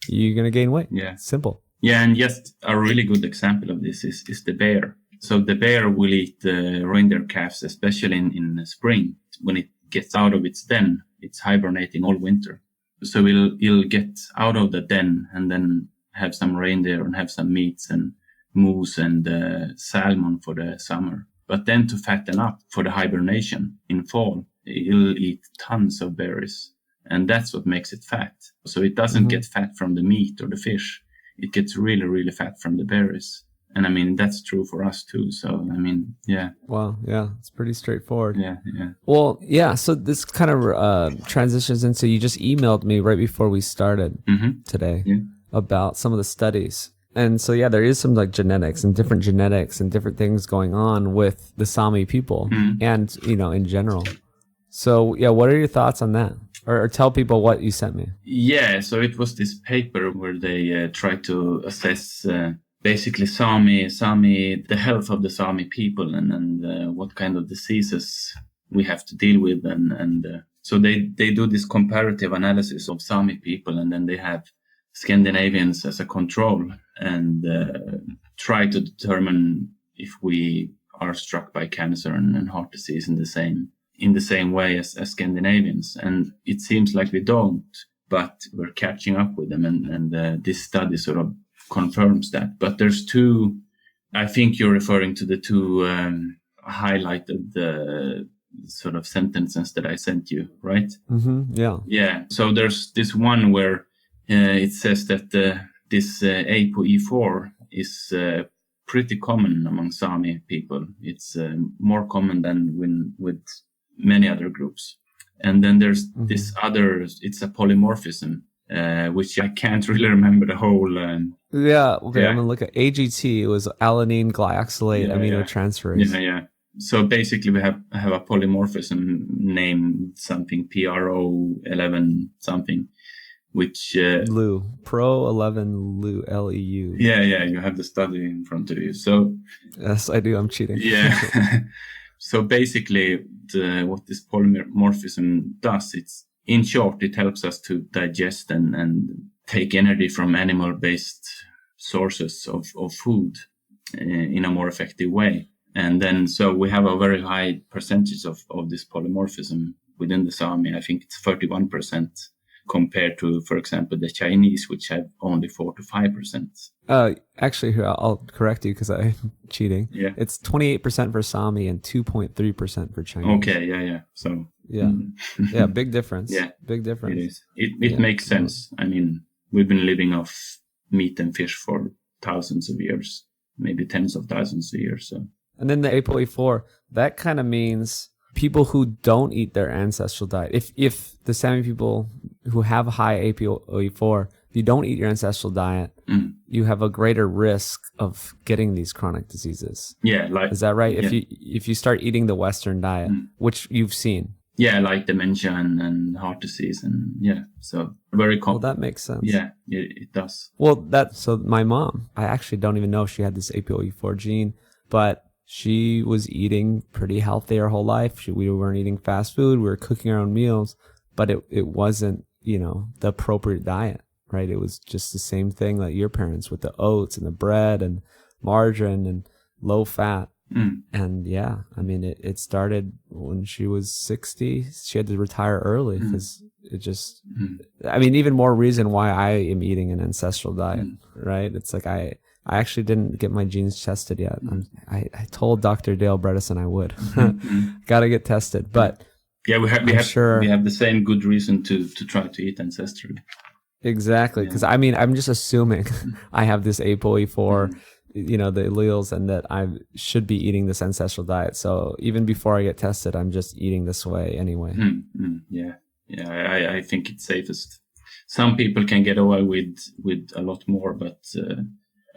you're gonna gain weight. Yeah, simple. Yeah, and just a really good example of this is the bear. So the bear will eat the reindeer calves, especially in spring. When it gets out of its den, it's hibernating all winter. So it'll get out of the den and then have some reindeer and have some meats and moose and salmon for the summer. But then to fatten up for the hibernation in fall, it'll eat tons of berries. And that's what makes it fat. So it doesn't get fat from the meat or the fish. It gets really, really fat from the berries. And I mean, that's true for us too. So, I mean, yeah. Well, yeah, it's pretty straightforward. Yeah. Well, yeah. So this kind of transitions into, you just emailed me right before we started today about some of the studies. And so, yeah, there is some like genetics and different things going on with the Sami people and, in general. So, yeah, what are your thoughts on that? Or tell people what you sent me. Yeah. So it was this paper where they tried to assess basically Sami, the health of the Sami people, and what kind of diseases we have to deal with, and so they do this comparative analysis of Sami people, and then they have Scandinavians as a control, and try to determine if we are struck by cancer and heart disease in the same way as Scandinavians, and it seems like we don't, but we're catching up with them, and this study sort of confirms that. But there's two, I think you're referring to the two highlighted sort of sentences that I sent you, right? Yeah. So there's this one where it says that this ApoE4 is pretty common among Sami people. It's more common than with many other groups. And then there's this other, it's a polymorphism, which I can't really remember the whole. Yeah. Okay. I'm gonna look at AGT. It was alanine glyoxylate aminotransferase. Yeah. So basically, we have a polymorphism named something PRO11 something, which Leu Pro11 Leu LEU. Yeah. You have the study in front of you. So yes, I do. I'm cheating. Yeah. So basically, what this polymorphism does, it's in short, it helps us to digest and take energy from animal-based sources of food in a more effective way. And then, so we have a very high percentage of this polymorphism within the Sami. I think it's 31% compared to, for example, the Chinese, which have only 4 to 5%. Actually, here, I'll correct you because I'm cheating. Yeah. It's 28% for Sami and 2.3% for Chinese. Okay, yeah. So yeah, big difference. Yeah, big difference. It is. It makes sense. I mean, we've been living off meat and fish for thousands of years, maybe tens of thousands of years. So. And then the ApoE4, that kind of means people who don't eat their ancestral diet. If the Sami people who have high ApoE4, if you don't eat your ancestral diet, you have a greater risk of getting these chronic diseases. Yeah, is that right? Yeah. If you start eating the Western diet, which you've seen. Yeah, like dementia and heart disease, and so very common. Well, that makes sense. Yeah, it does. Well, so my mom, I actually don't even know if she had this ApoE4 gene, but she was eating pretty healthy her whole life. We weren't eating fast food. We were cooking our own meals, but it wasn't, the appropriate diet, right? It was just the same thing like your parents with the oats and the bread and margarine and low fat. And I mean, it started when she was 60. She had to retire early because it just, I mean, even more reason why I am eating an ancestral diet, right? It's like I actually didn't get my genes tested yet. I told Dr. Dale Bredesen I would. Got to get tested. But yeah, we have the same good reason to try to eat ancestrally. Exactly. Because I mean, I'm just assuming I have this ApoE4, the alleles, and that I should be eating this ancestral diet. So even before I get tested, I'm just eating this way anyway. Yeah. I think it's safest. Some people can get away with a lot more, but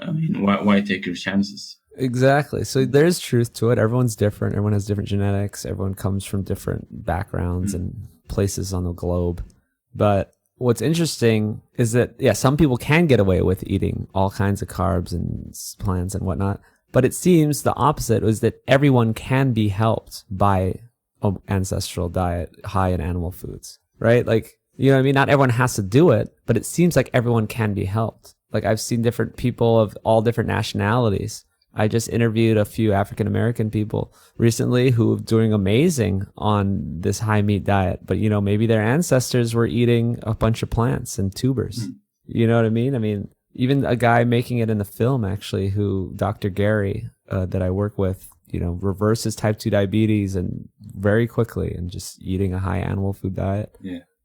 I mean, why take your chances? Exactly. So there's truth to it. Everyone's different. Everyone has different genetics. Everyone comes from different backgrounds and places on the globe. But what's interesting is that, some people can get away with eating all kinds of carbs and plants and whatnot. But it seems the opposite was that everyone can be helped by an ancestral diet high in animal foods, right? Like, you know what I mean? Not everyone has to do it, but it seems like everyone can be helped. Like I've seen different people of all different nationalities. I just interviewed a few African-American people recently who are doing amazing on this high meat diet. But, maybe their ancestors were eating a bunch of plants and tubers. You know what I mean? I mean, even a guy making it in the film, actually, who Dr. Gary, that I work with, reverses type 2 diabetes and very quickly and just eating a high animal food diet,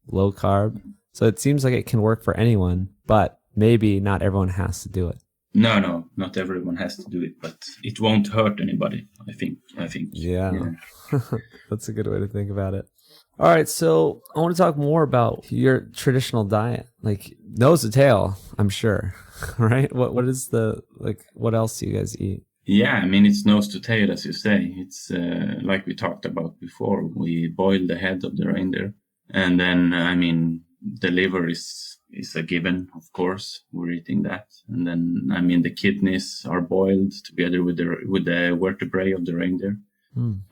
low carb. So it seems like it can work for anyone, but maybe not everyone has to do it. No, not everyone has to do it, but it won't hurt anybody, I think. Yeah. That's a good way to think about it. All right, so I want to talk more about your traditional diet, like nose to tail, I'm sure, right? What is what else do you guys eat? Yeah, I mean, it's nose to tail, as you say. It's like we talked about before. We boil the head of the reindeer, and then, I mean, the liver is a given, of course. We're eating that. And then, I mean, the kidneys are boiled together with the vertebrae of the reindeer.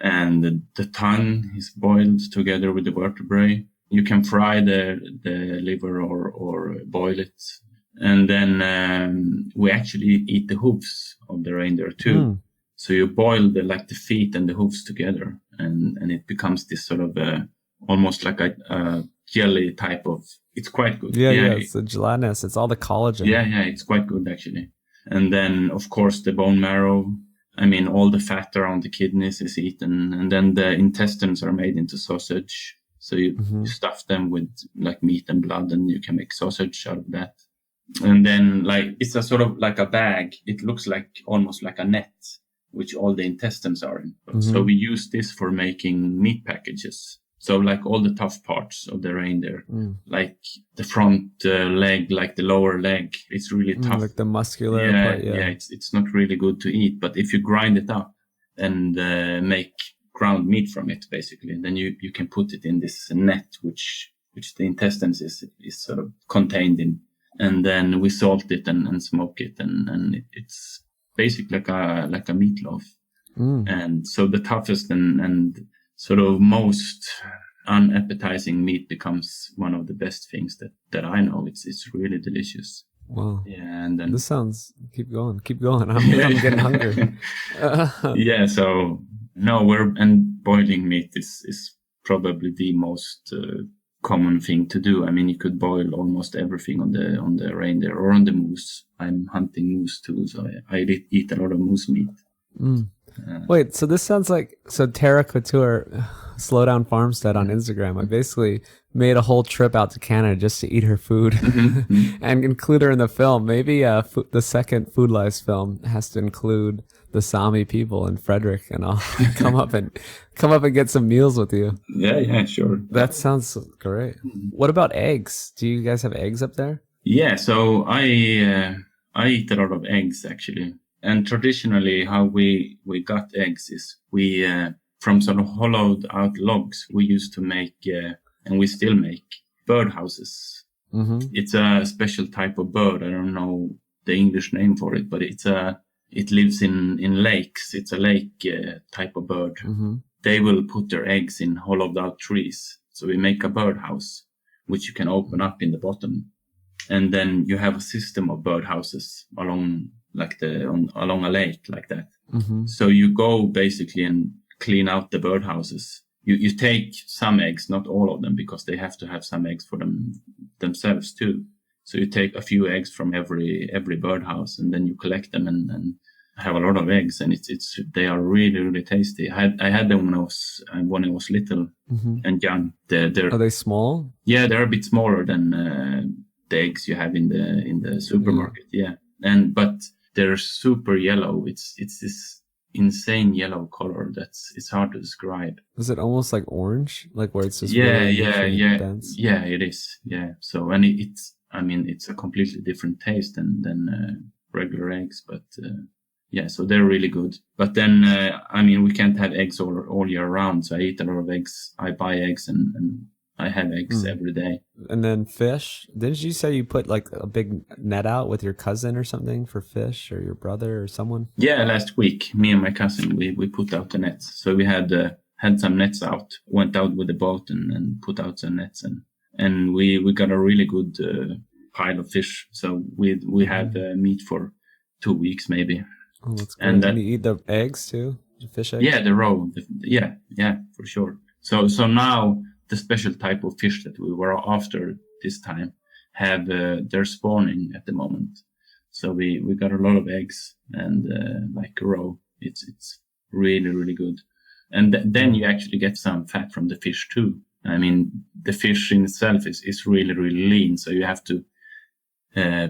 And the tongue is boiled together with the vertebrae. You can fry the liver or boil it. And then we actually eat the hooves of the reindeer too. So you boil the feet and the hooves together, and it becomes this sort of almost like a jelly type of. It's quite good. Yeah, it's the gelatinous. It's all the collagen. Yeah, it's quite good actually. And then, of course, the bone marrow. I mean, all the fat around the kidneys is eaten, and then the intestines are made into sausage. So you stuff them with like meat and blood, and you can make sausage out of that. And then, it's a sort of like a bag. It looks like almost like a net, which all the intestines are in. So we use this for making meat packages. So like all the tough parts of the reindeer, like the front leg, like the lower leg, it's really tough. Like the muscular part, yeah. It's not really good to eat. But if you grind it up and make ground meat from it, basically, then you can put it in this net, which the intestines is sort of contained in. And then we salt it and smoke it, and it's basically like a meatloaf. And so the toughest and sort of most unappetizing meat becomes one of the best things that I know. It's really delicious. Wow. Yeah, and then this sounds. Keep going. I'm getting hungry. Yeah. So no, and boiling meat is probably the most common thing to do. I mean, you could boil almost everything on the reindeer or on the moose. I'm hunting moose too, so I eat a lot of moose meat. Wait, so this sounds like Tara Couture, Slow Down Farmstead on Instagram. I basically made a whole trip out to Canada just to eat her food and include her in the film. Maybe the second Food Lies film has to include the Sami people and Fredrik, and I'll come up and get some meals with you. Yeah, sure. That sounds great. What about eggs? Do you guys have eggs up there? Yeah, so I eat a lot of eggs actually. And traditionally, how we got eggs is we from sort of hollowed out logs, we used to make and we still make birdhouses. It's a special type of bird. I don't know the English name for it, but it lives in lakes. It's a lake type of bird. They will put their eggs in hollowed out trees. So we make a birdhouse, which you can open up in the bottom. And then you have a system of birdhouses along a lake like that. So you go basically and clean out the birdhouses. You take some eggs, not all of them, because they have to have some eggs for themselves too. So you take a few eggs from every birdhouse, and then you collect them and have a lot of eggs, and they are really, really tasty. I had them when I was little and young. Are they small? Yeah, they're a bit smaller than the eggs you have in the supermarket. Yeah, but they're super yellow. It's this insane yellow color it's hard to describe. Is it almost like orange, like where it's just dense? Yeah, it is. Yeah. So and it's a completely different taste than regular eggs, but yeah, so they're really good. But then we can't have eggs all year round, so I eat a lot of eggs. I buy eggs and I have eggs every day. And then fish. Didn't you say you put like a big net out with your cousin or something for fish, or your brother or someone? Yeah, last week, me and my cousin, we put out the nets. So we had some nets out, went out with the boat and put out some nets. And we got a really good pile of fish. So we had meat for 2 weeks maybe. Oh, that's great. And you eat the eggs too? The fish eggs? Yeah, the raw. Yeah, for sure. So now the special type of fish that we were after this time have they're spawning at the moment. So we got a lot of eggs and like raw. It's really, really good. And then you actually get some fat from the fish too. I mean, the fish in itself is really, really lean. So you have to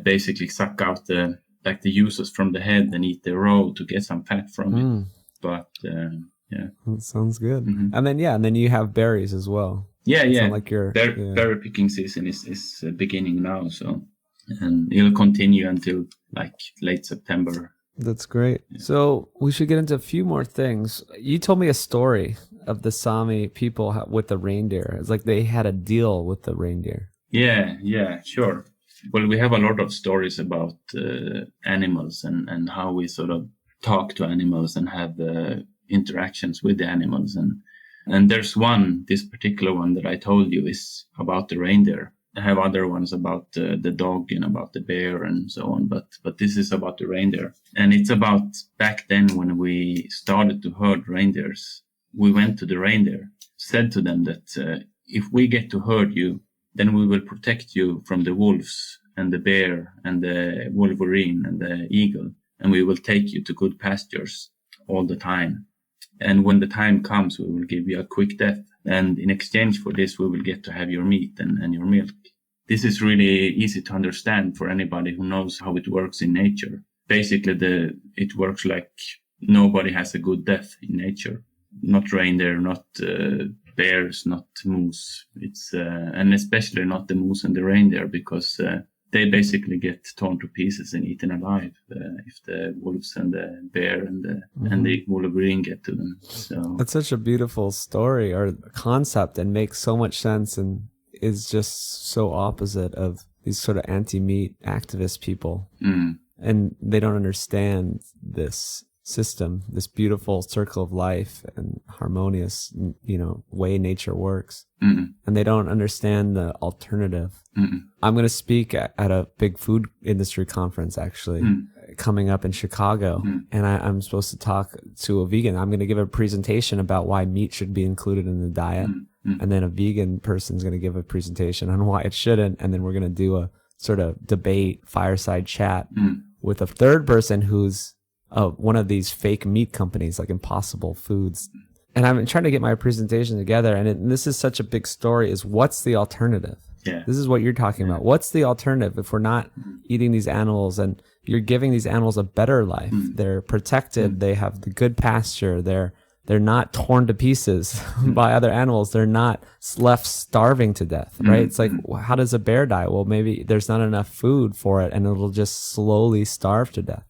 basically suck out the juices from the head and eat the raw to get some fat from it. But yeah, that sounds good. And then you have berries as well. Yeah. Like berry picking season is beginning now, so and it'll continue until like late September. That's great. Yeah. So we should get into a few more things. You told me a story of the Sami people with the reindeer. It's like they had a deal with the reindeer. Yeah, sure. Well, we have a lot of stories about animals and how we sort of talk to animals and have interactions with the animals. And there's this particular one that I told you is about the reindeer. I have other ones about the dog and about the bear and so on, but this is about the reindeer. And it's about back then when we started to herd reindeers. We went to the reindeer, said to them that if we get to herd you, then we will protect you from the wolves and the bear and the wolverine and the eagle, and we will take you to good pastures all the time. And when the time comes, we will give you a quick death. And in exchange for this, we will get to have your meat and your milk. This is really easy to understand for anybody who knows how it works in nature. Basically, it works like nobody has a good death in nature. Not reindeer, not bears, not moose. It's and especially not the moose and the reindeer, because they basically get torn to pieces and eaten alive if the wolves and the bear and the wolverine get to them. So That's such a beautiful story or concept, and makes so much sense, and is just so opposite of these sort of anti-meat activist people. And they don't understand this system, this beautiful circle of life and harmonious, way nature works. And they don't understand the alternative. I'm going to speak at a big food industry conference, actually, coming up in Chicago. And I'm supposed to talk to a vegan. I'm going to give a presentation about why meat should be included in the diet. And then a vegan person's going to give a presentation on why it shouldn't. And then we're going to do a sort of debate, fireside chat with a third person who's one of these fake meat companies like Impossible Foods. And I'm trying to get my presentation together. And this is such a big story, is what's the alternative? Yeah. This is what you're talking about. What's the alternative if we're not eating these animals and you're giving these animals a better life? They're protected. They have the good pasture. They're not torn to pieces by other animals. They're not left starving to death, right? It's like, how does a bear die? Well, maybe there's not enough food for it and it'll just slowly starve to death.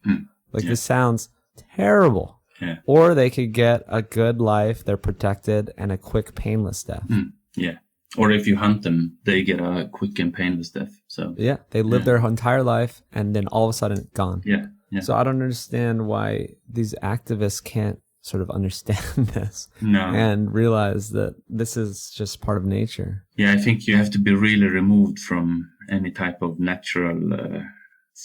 This sounds terrible. Yeah. Or they could get a good life, they're protected, and a quick, painless death. Yeah. Or if you hunt them, they get a quick and painless death. So yeah, they live their entire life and then all of a sudden gone. Yeah. So I don't understand why these activists can't sort of understand this and realize that this is just part of nature. Yeah, I think you have to be really removed from any type of natural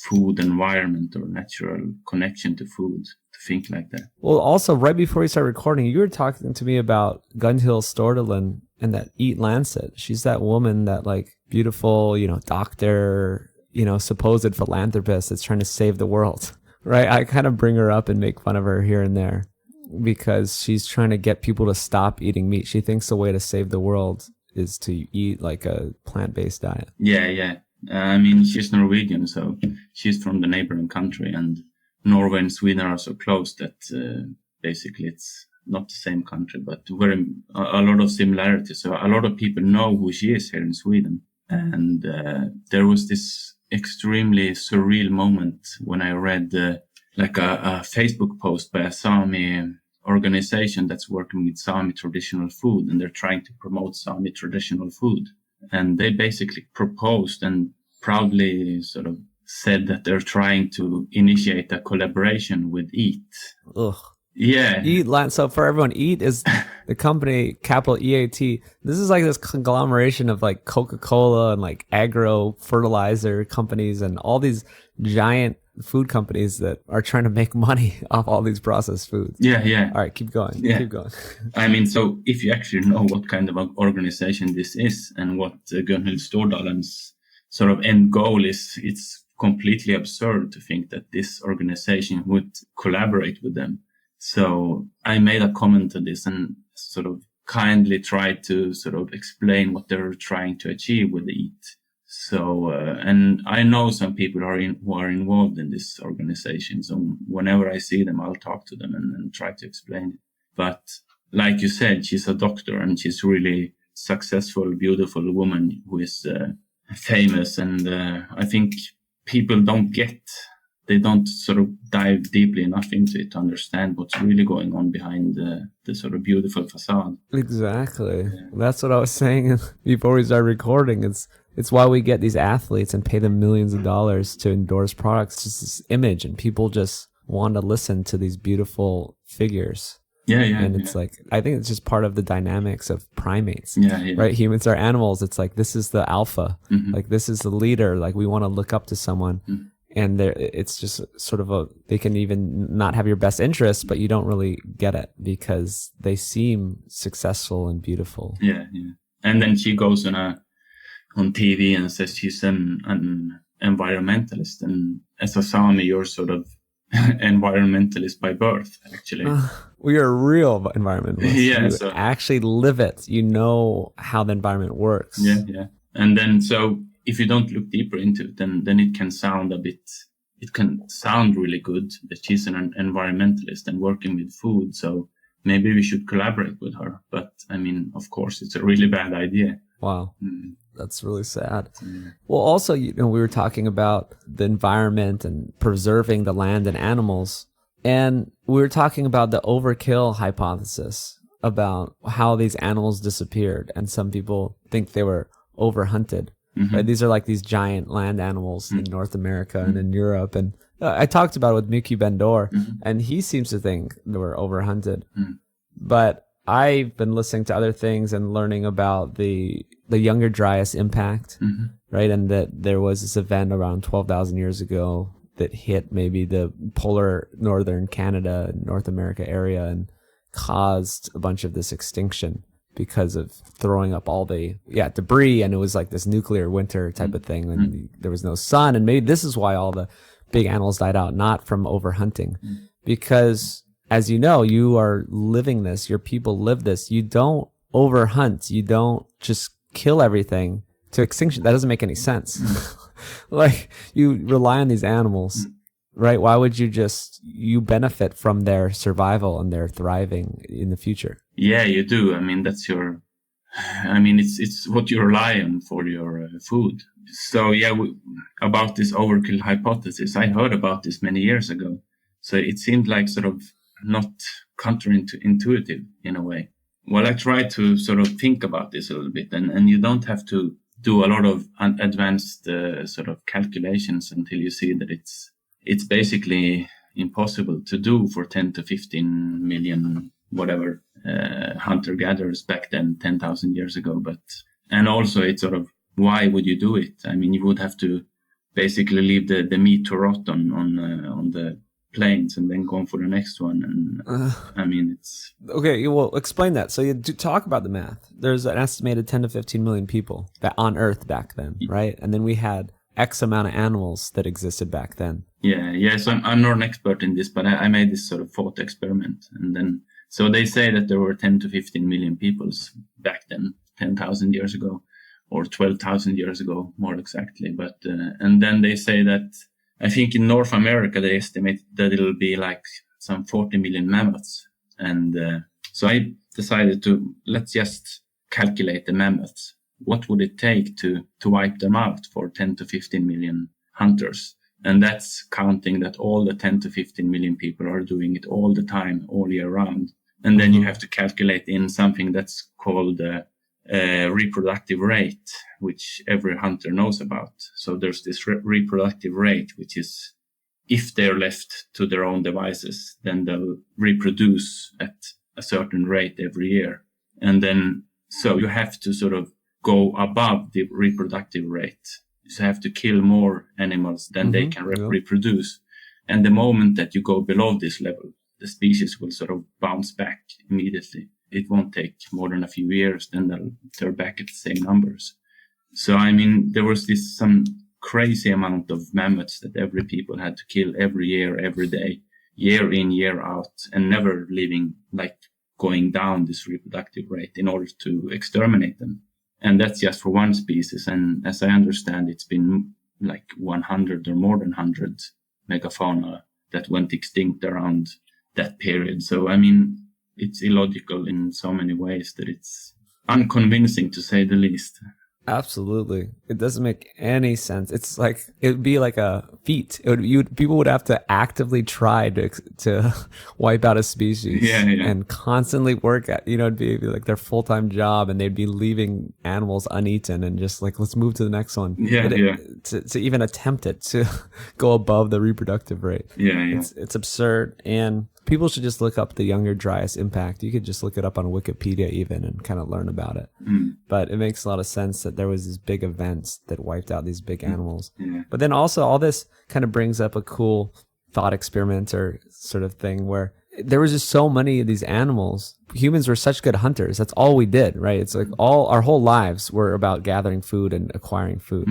food environment or natural connection to food to think like that. Well, also, right before we started recording, you were talking to me about Gunhild Stordelund and that Eat Lancet. She's that woman, that beautiful, doctor, supposed philanthropist that's trying to save the world, right? I kind of bring her up and make fun of her here and there because she's trying to get people to stop eating meat. She thinks the way to save the world is to eat like a plant-based diet. Yeah. I mean, she's Norwegian, so she's from the neighboring country, and Norway and Sweden are so close that basically it's not the same country, but a lot of similarities. So a lot of people know who she is here in Sweden. And there was this extremely surreal moment when I read a Facebook post by a Sami organization that's working with Sami traditional food, and they're trying to promote Sami traditional food. And they basically proposed and proudly sort of said that they're trying to initiate a collaboration with EAT. Ugh. Yeah. EAT. So for everyone, EAT is the company, capital EAT. This is like this conglomeration of Coca-Cola and agro fertilizer companies and all these giant food companies that are trying to make money off all these processed foods. Yeah. All right, keep going. Yeah. Keep going. I mean, so if you actually know what kind of organization this is and what Gunhild Stordelund's sort of end goal is, it's completely absurd to think that this organization would collaborate with them. So I made a comment to this and sort of kindly tried to sort of explain what they're trying to achieve with EAT. So, and I know some people who are involved in this organization. So whenever I see them, I'll talk to them and try to explain it. But like you said, she's a doctor and she's really successful, beautiful woman who is famous. And I think people they don't sort of dive deeply enough into it to understand what's really going on behind the sort of beautiful facade. Exactly. Yeah. That's what I was saying before we started recording. It's why we get these athletes and pay them millions of dollars to endorse products. It's just this image, and people just want to listen to these beautiful figures. Yeah. And it's I think it's just part of the dynamics of primates. Yeah. Right? Humans are animals. It's this is the alpha. Mm-hmm. This is the leader. We want to look up to someone. Mm-hmm. And it's just sort of they can even not have your best interests, but you don't really get it because they seem successful and beautiful. Yeah. And then she goes on TV and says she's an environmentalist. And as a Sami, you're sort of environmentalist by birth, actually. We are real environmentalists. Yeah. You actually live it. You know how the environment works. Yeah. And then, so if you don't look deeper into it, then it can sound a bit it can sound really good that she's an environmentalist and working with food. So maybe we should collaborate with her. But I mean, of course, it's a really bad idea. Wow. That's really sad. Well, also, we were talking about the environment and preserving the land and animals. And we were talking about the overkill hypothesis about how these animals disappeared. And some people think they were overhunted. Right? These are like these giant land animals in North America and in Europe. And I talked about it with Miki Ben-Dor, and he seems to think they were overhunted. But I've been listening to other things and learning about the Younger Dryas impact, right? And that there was this event around 12,000 years ago that hit maybe the polar northern Canada, North America area and caused a bunch of this extinction because of throwing up all the debris, and it was like this nuclear winter type of thing, and there was no sun, and maybe this is why all the big animals died out, not from overhunting, because as you know, you are living this, your people live this. You don't overhunt, you don't just kill everything to extinction. That doesn't make any sense. Like, you rely on these animals, right? Why would you benefit from their survival and their thriving in the future? Yeah, you do. I mean, it's what you rely on for your food. So yeah, about this overkill hypothesis, I heard about this many years ago. So it seemed like sort of not counterintuitive in a way. Well, I tried to sort of think about this a little bit, and you don't have to do a lot of advanced sort of calculations until you see that it's basically impossible to do for 10 to 15 million, whatever, hunter-gatherers back then, 10,000 years ago. And also it's sort of, why would you do it? I mean, you would have to basically leave the meat to rot on the planes and then go on for the next one. And I mean, it's... Okay, well, explain that. So you talk about the math. There's an estimated 10 to 15 million people on Earth back then, right? And then we had X amount of animals that existed back then. Yeah. So I'm not an expert in this, but I made this sort of thought experiment. And then, so they say that there were 10 to 15 million peoples back then, 10,000 years ago, or 12,000 years ago, more exactly. But, and then they say that, I think in North America, they estimate that it'll be like some 40 million mammoths. And so I decided let's just calculate the mammoths. What would it take to wipe them out for 10 to 15 million hunters? And that's counting that all the 10 to 15 million people are doing it all the time, all year round. And then you have to calculate in something that's called reproductive rate, which every hunter knows about. So there's this reproductive rate, which is if they're left to their own devices, then they'll reproduce at a certain rate every year. And then, so you have to sort of go above the reproductive rate. You have to kill more animals than they can reproduce. And the moment that you go below this level, the species will sort of bounce back immediately. It won't take more than a few years, then they're back at the same numbers. So, I mean, there was some crazy amount of mammoths that every people had to kill every year, every day, year in, year out, and never leaving, like going down this reproductive rate in order to exterminate them. And that's just for one species. And as I understand, it's been like 100 or more than 100 megafauna that went extinct around that period. So, I mean, it's illogical in so many ways that it's unconvincing, to say the least. Absolutely. It doesn't make any sense. It's like, it would be like a feat. People would have to actively try to wipe out a species and constantly work at, it'd be like their full-time job, and they'd be leaving animals uneaten and just like, let's move to the next one. To even attempt it, to go above the reproductive rate. It's absurd. And people should just look up the Younger Dryas impact. You could just look it up on Wikipedia even and kind of learn about it. But it makes a lot of sense that there was these big events that wiped out these big animals. But then also all this kind of brings up a cool thought experiment or sort of thing where there was just so many of these animals. Humans were such good hunters. That's all we did, right? It's like our whole lives were about gathering food and acquiring food.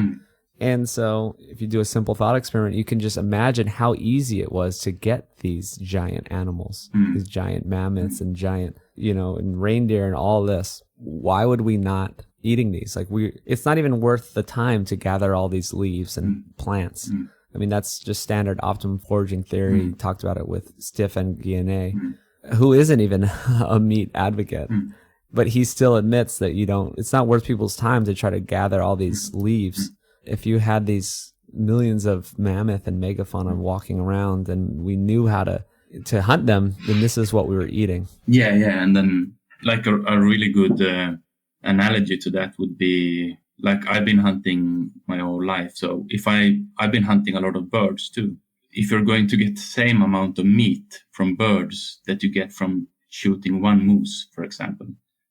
And so if you do a simple thought experiment, you can just imagine how easy it was to get these giant animals, these giant mammoths and giant, and reindeer and all this. Why would we not eating these? Like it's not even worth the time to gather all these leaves and plants. I mean, that's just standard optimum foraging theory. Talked about it with Stefan Guyenet, who isn't even a meat advocate. But he still admits that it's not worth people's time to try to gather all these leaves. If you had these millions of mammoth and megafauna walking around and we knew how to hunt them, then this is what we were eating. Yeah. And then like a really good analogy to that would be like I've been hunting my whole life. So if I've been hunting a lot of birds too. If you're going to get the same amount of meat from birds that you get from shooting one moose, for example,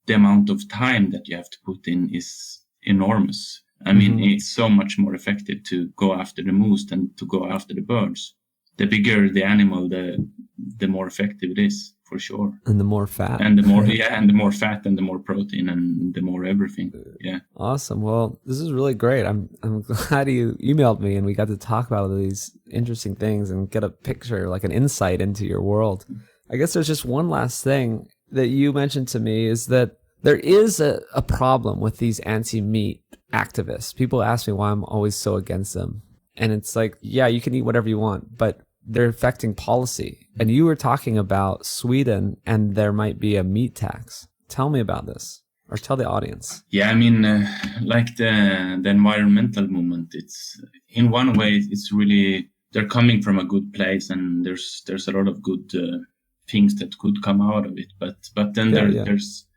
the amount of time that you have to put in is enormous. I mean, it's so much more effective to go after the moose than to go after the birds. The bigger the animal, the more effective it is, for sure. And the more fat. And the more, and the more fat and the more protein and the more everything. Yeah. Awesome. Well, this is really great. I'm glad you emailed me and we got to talk about all these interesting things and get a picture, like an insight into your world. I guess there's just one last thing that you mentioned to me is that there is a problem with these anti-meat activists. People ask me why I'm always so against them. And it's like, yeah, you can eat whatever you want, but they're affecting policy. And you were talking about Sweden and there might be a meat tax. Tell me about this, or tell the audience. Yeah, I mean, like the environmental movement, it's in one way, it's really, they're coming from a good place and there's a lot of good things that could come out of it. But then there's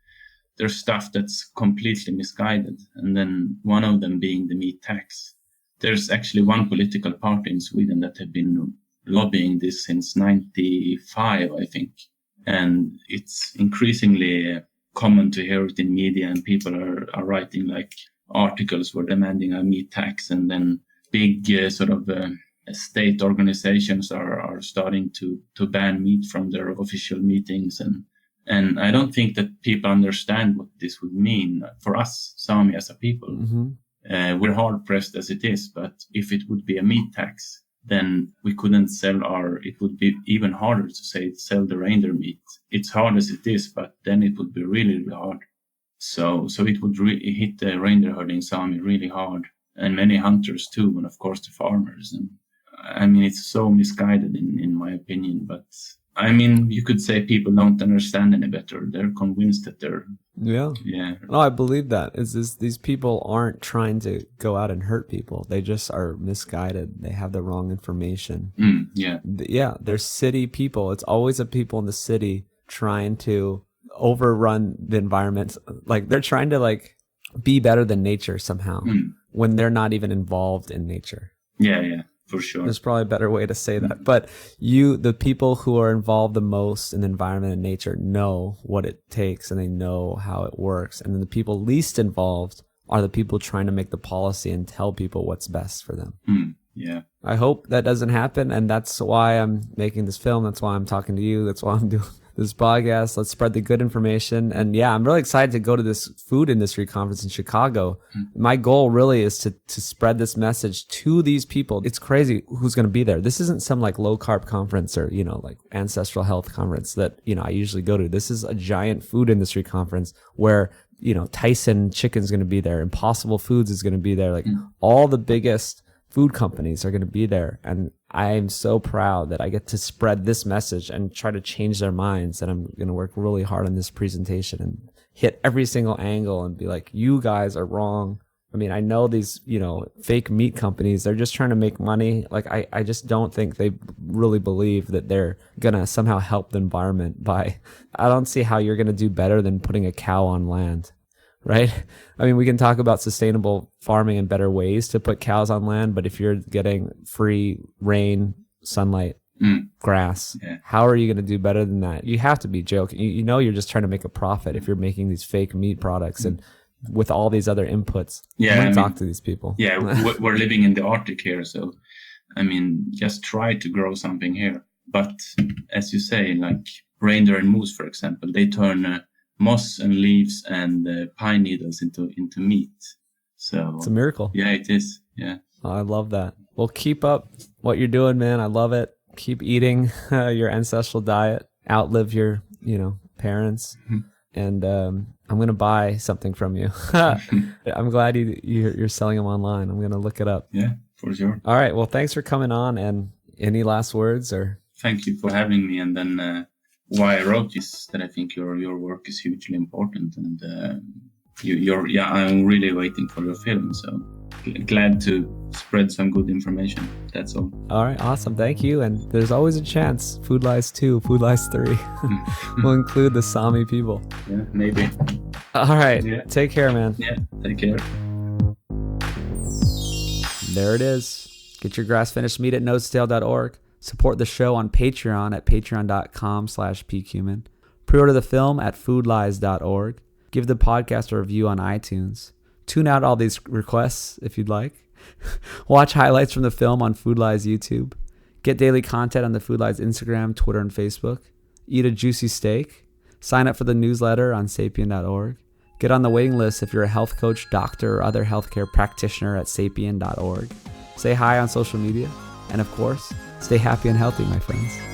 stuff that's completely misguided. And then one of them being the meat tax. There's actually one political party in Sweden that have been lobbying this since 95, I think. And it's increasingly common to hear it in media, and people are writing like articles for demanding a meat tax. And then big state organizations are starting to ban meat from their official meetings. And I don't think that people understand what this would mean for us, Sami as a people. We're hard pressed as it is, but if it would be a meat tax, then we couldn't it would be even harder to sell the reindeer meat. It's hard as it is, but then it would be really, really hard. So it would really hit the reindeer herding Sami really hard, and many hunters too, and of course the farmers. And I mean, it's so misguided in my opinion, but I mean, you could say people don't understand any better. They're convinced that they're... Yeah. No, I believe that. These people aren't trying to go out and hurt people. They just are misguided. They have the wrong information. Yeah. Yeah, they're city people. It's always the people in the city trying to overrun the environment. Like, they're trying to, like, be better than nature somehow when they're not even involved in nature. Yeah. For sure. There's probably a better way to say that. But the people who are involved the most in the environment and nature know what it takes and they know how it works. And then the people least involved are the people trying to make the policy and tell people what's best for them. Yeah. I hope that doesn't happen. And that's why I'm making this film. That's why I'm talking to you. That's why I'm doing this podcast. Let's spread the good information. And yeah, I'm really excited to go to this food industry conference in Chicago. My goal really is to spread this message to these people. It's crazy who's going to be there. This isn't some like low carb conference or, like ancestral health conference that, I usually go to. This is a giant food industry conference where, Tyson Chicken's going to be there. Impossible Foods is going to be there. Like all the biggest food companies are going to be there. And I am so proud that I get to spread this message and try to change their minds. And I'm going to work really hard on this presentation and hit every single angle and be like, you guys are wrong. I mean, I know these, fake meat companies, they're just trying to make money. Like, I just don't think they really believe that they're going to somehow help the environment I don't see how you're going to do better than putting a cow on land. Right? I mean, we can talk about sustainable farming and better ways to put cows on land, but if you're getting free rain, sunlight, grass, how are you going to do better than that? You have to be joking. You're just trying to make a profit if you're making these fake meat products and with all these other inputs. Yeah, talk to these people. Yeah, we're living in the Arctic here, so I mean, just try to grow something here. But as you say, like reindeer and moose, for example, they turn moss and leaves and pine needles into meat. So it's a miracle. Yeah, it is. Yeah. Oh, I love that. Well, keep up what you're doing, man. I love it. Keep eating your ancestral diet. Outlive your, parents. and I'm gonna buy something from you. I'm glad you're selling them online. I'm gonna look it up. Yeah, for sure. All right. Well, thanks for coming on. And any last words or? Thank you for having me. And then why I wrote this, that I think your work is hugely important, and I'm really waiting for your film. So glad to spread some good information. That's all. All right. Awesome. Thank you. And there's always a chance. Food Lies 2, Food Lies 3 will include the Sami people. Yeah, maybe. All right. Yeah. Take care, man. Yeah, take care. There it is. Get your grass finished meat at nosetail.org. Support the show on Patreon at patreon.com/pcumin. Pre-order the film at foodlies.org. Give the podcast a review on iTunes. Tune out all these requests if you'd like. Watch highlights from the film on Food Lies YouTube. Get daily content on the Food Lies Instagram, Twitter, and Facebook. Eat a juicy steak. Sign up for the newsletter on sapien.org. Get on the waiting list if you're a health coach, doctor, or other healthcare practitioner at sapien.org. Say hi on social media. And of course, stay happy and healthy, my friends.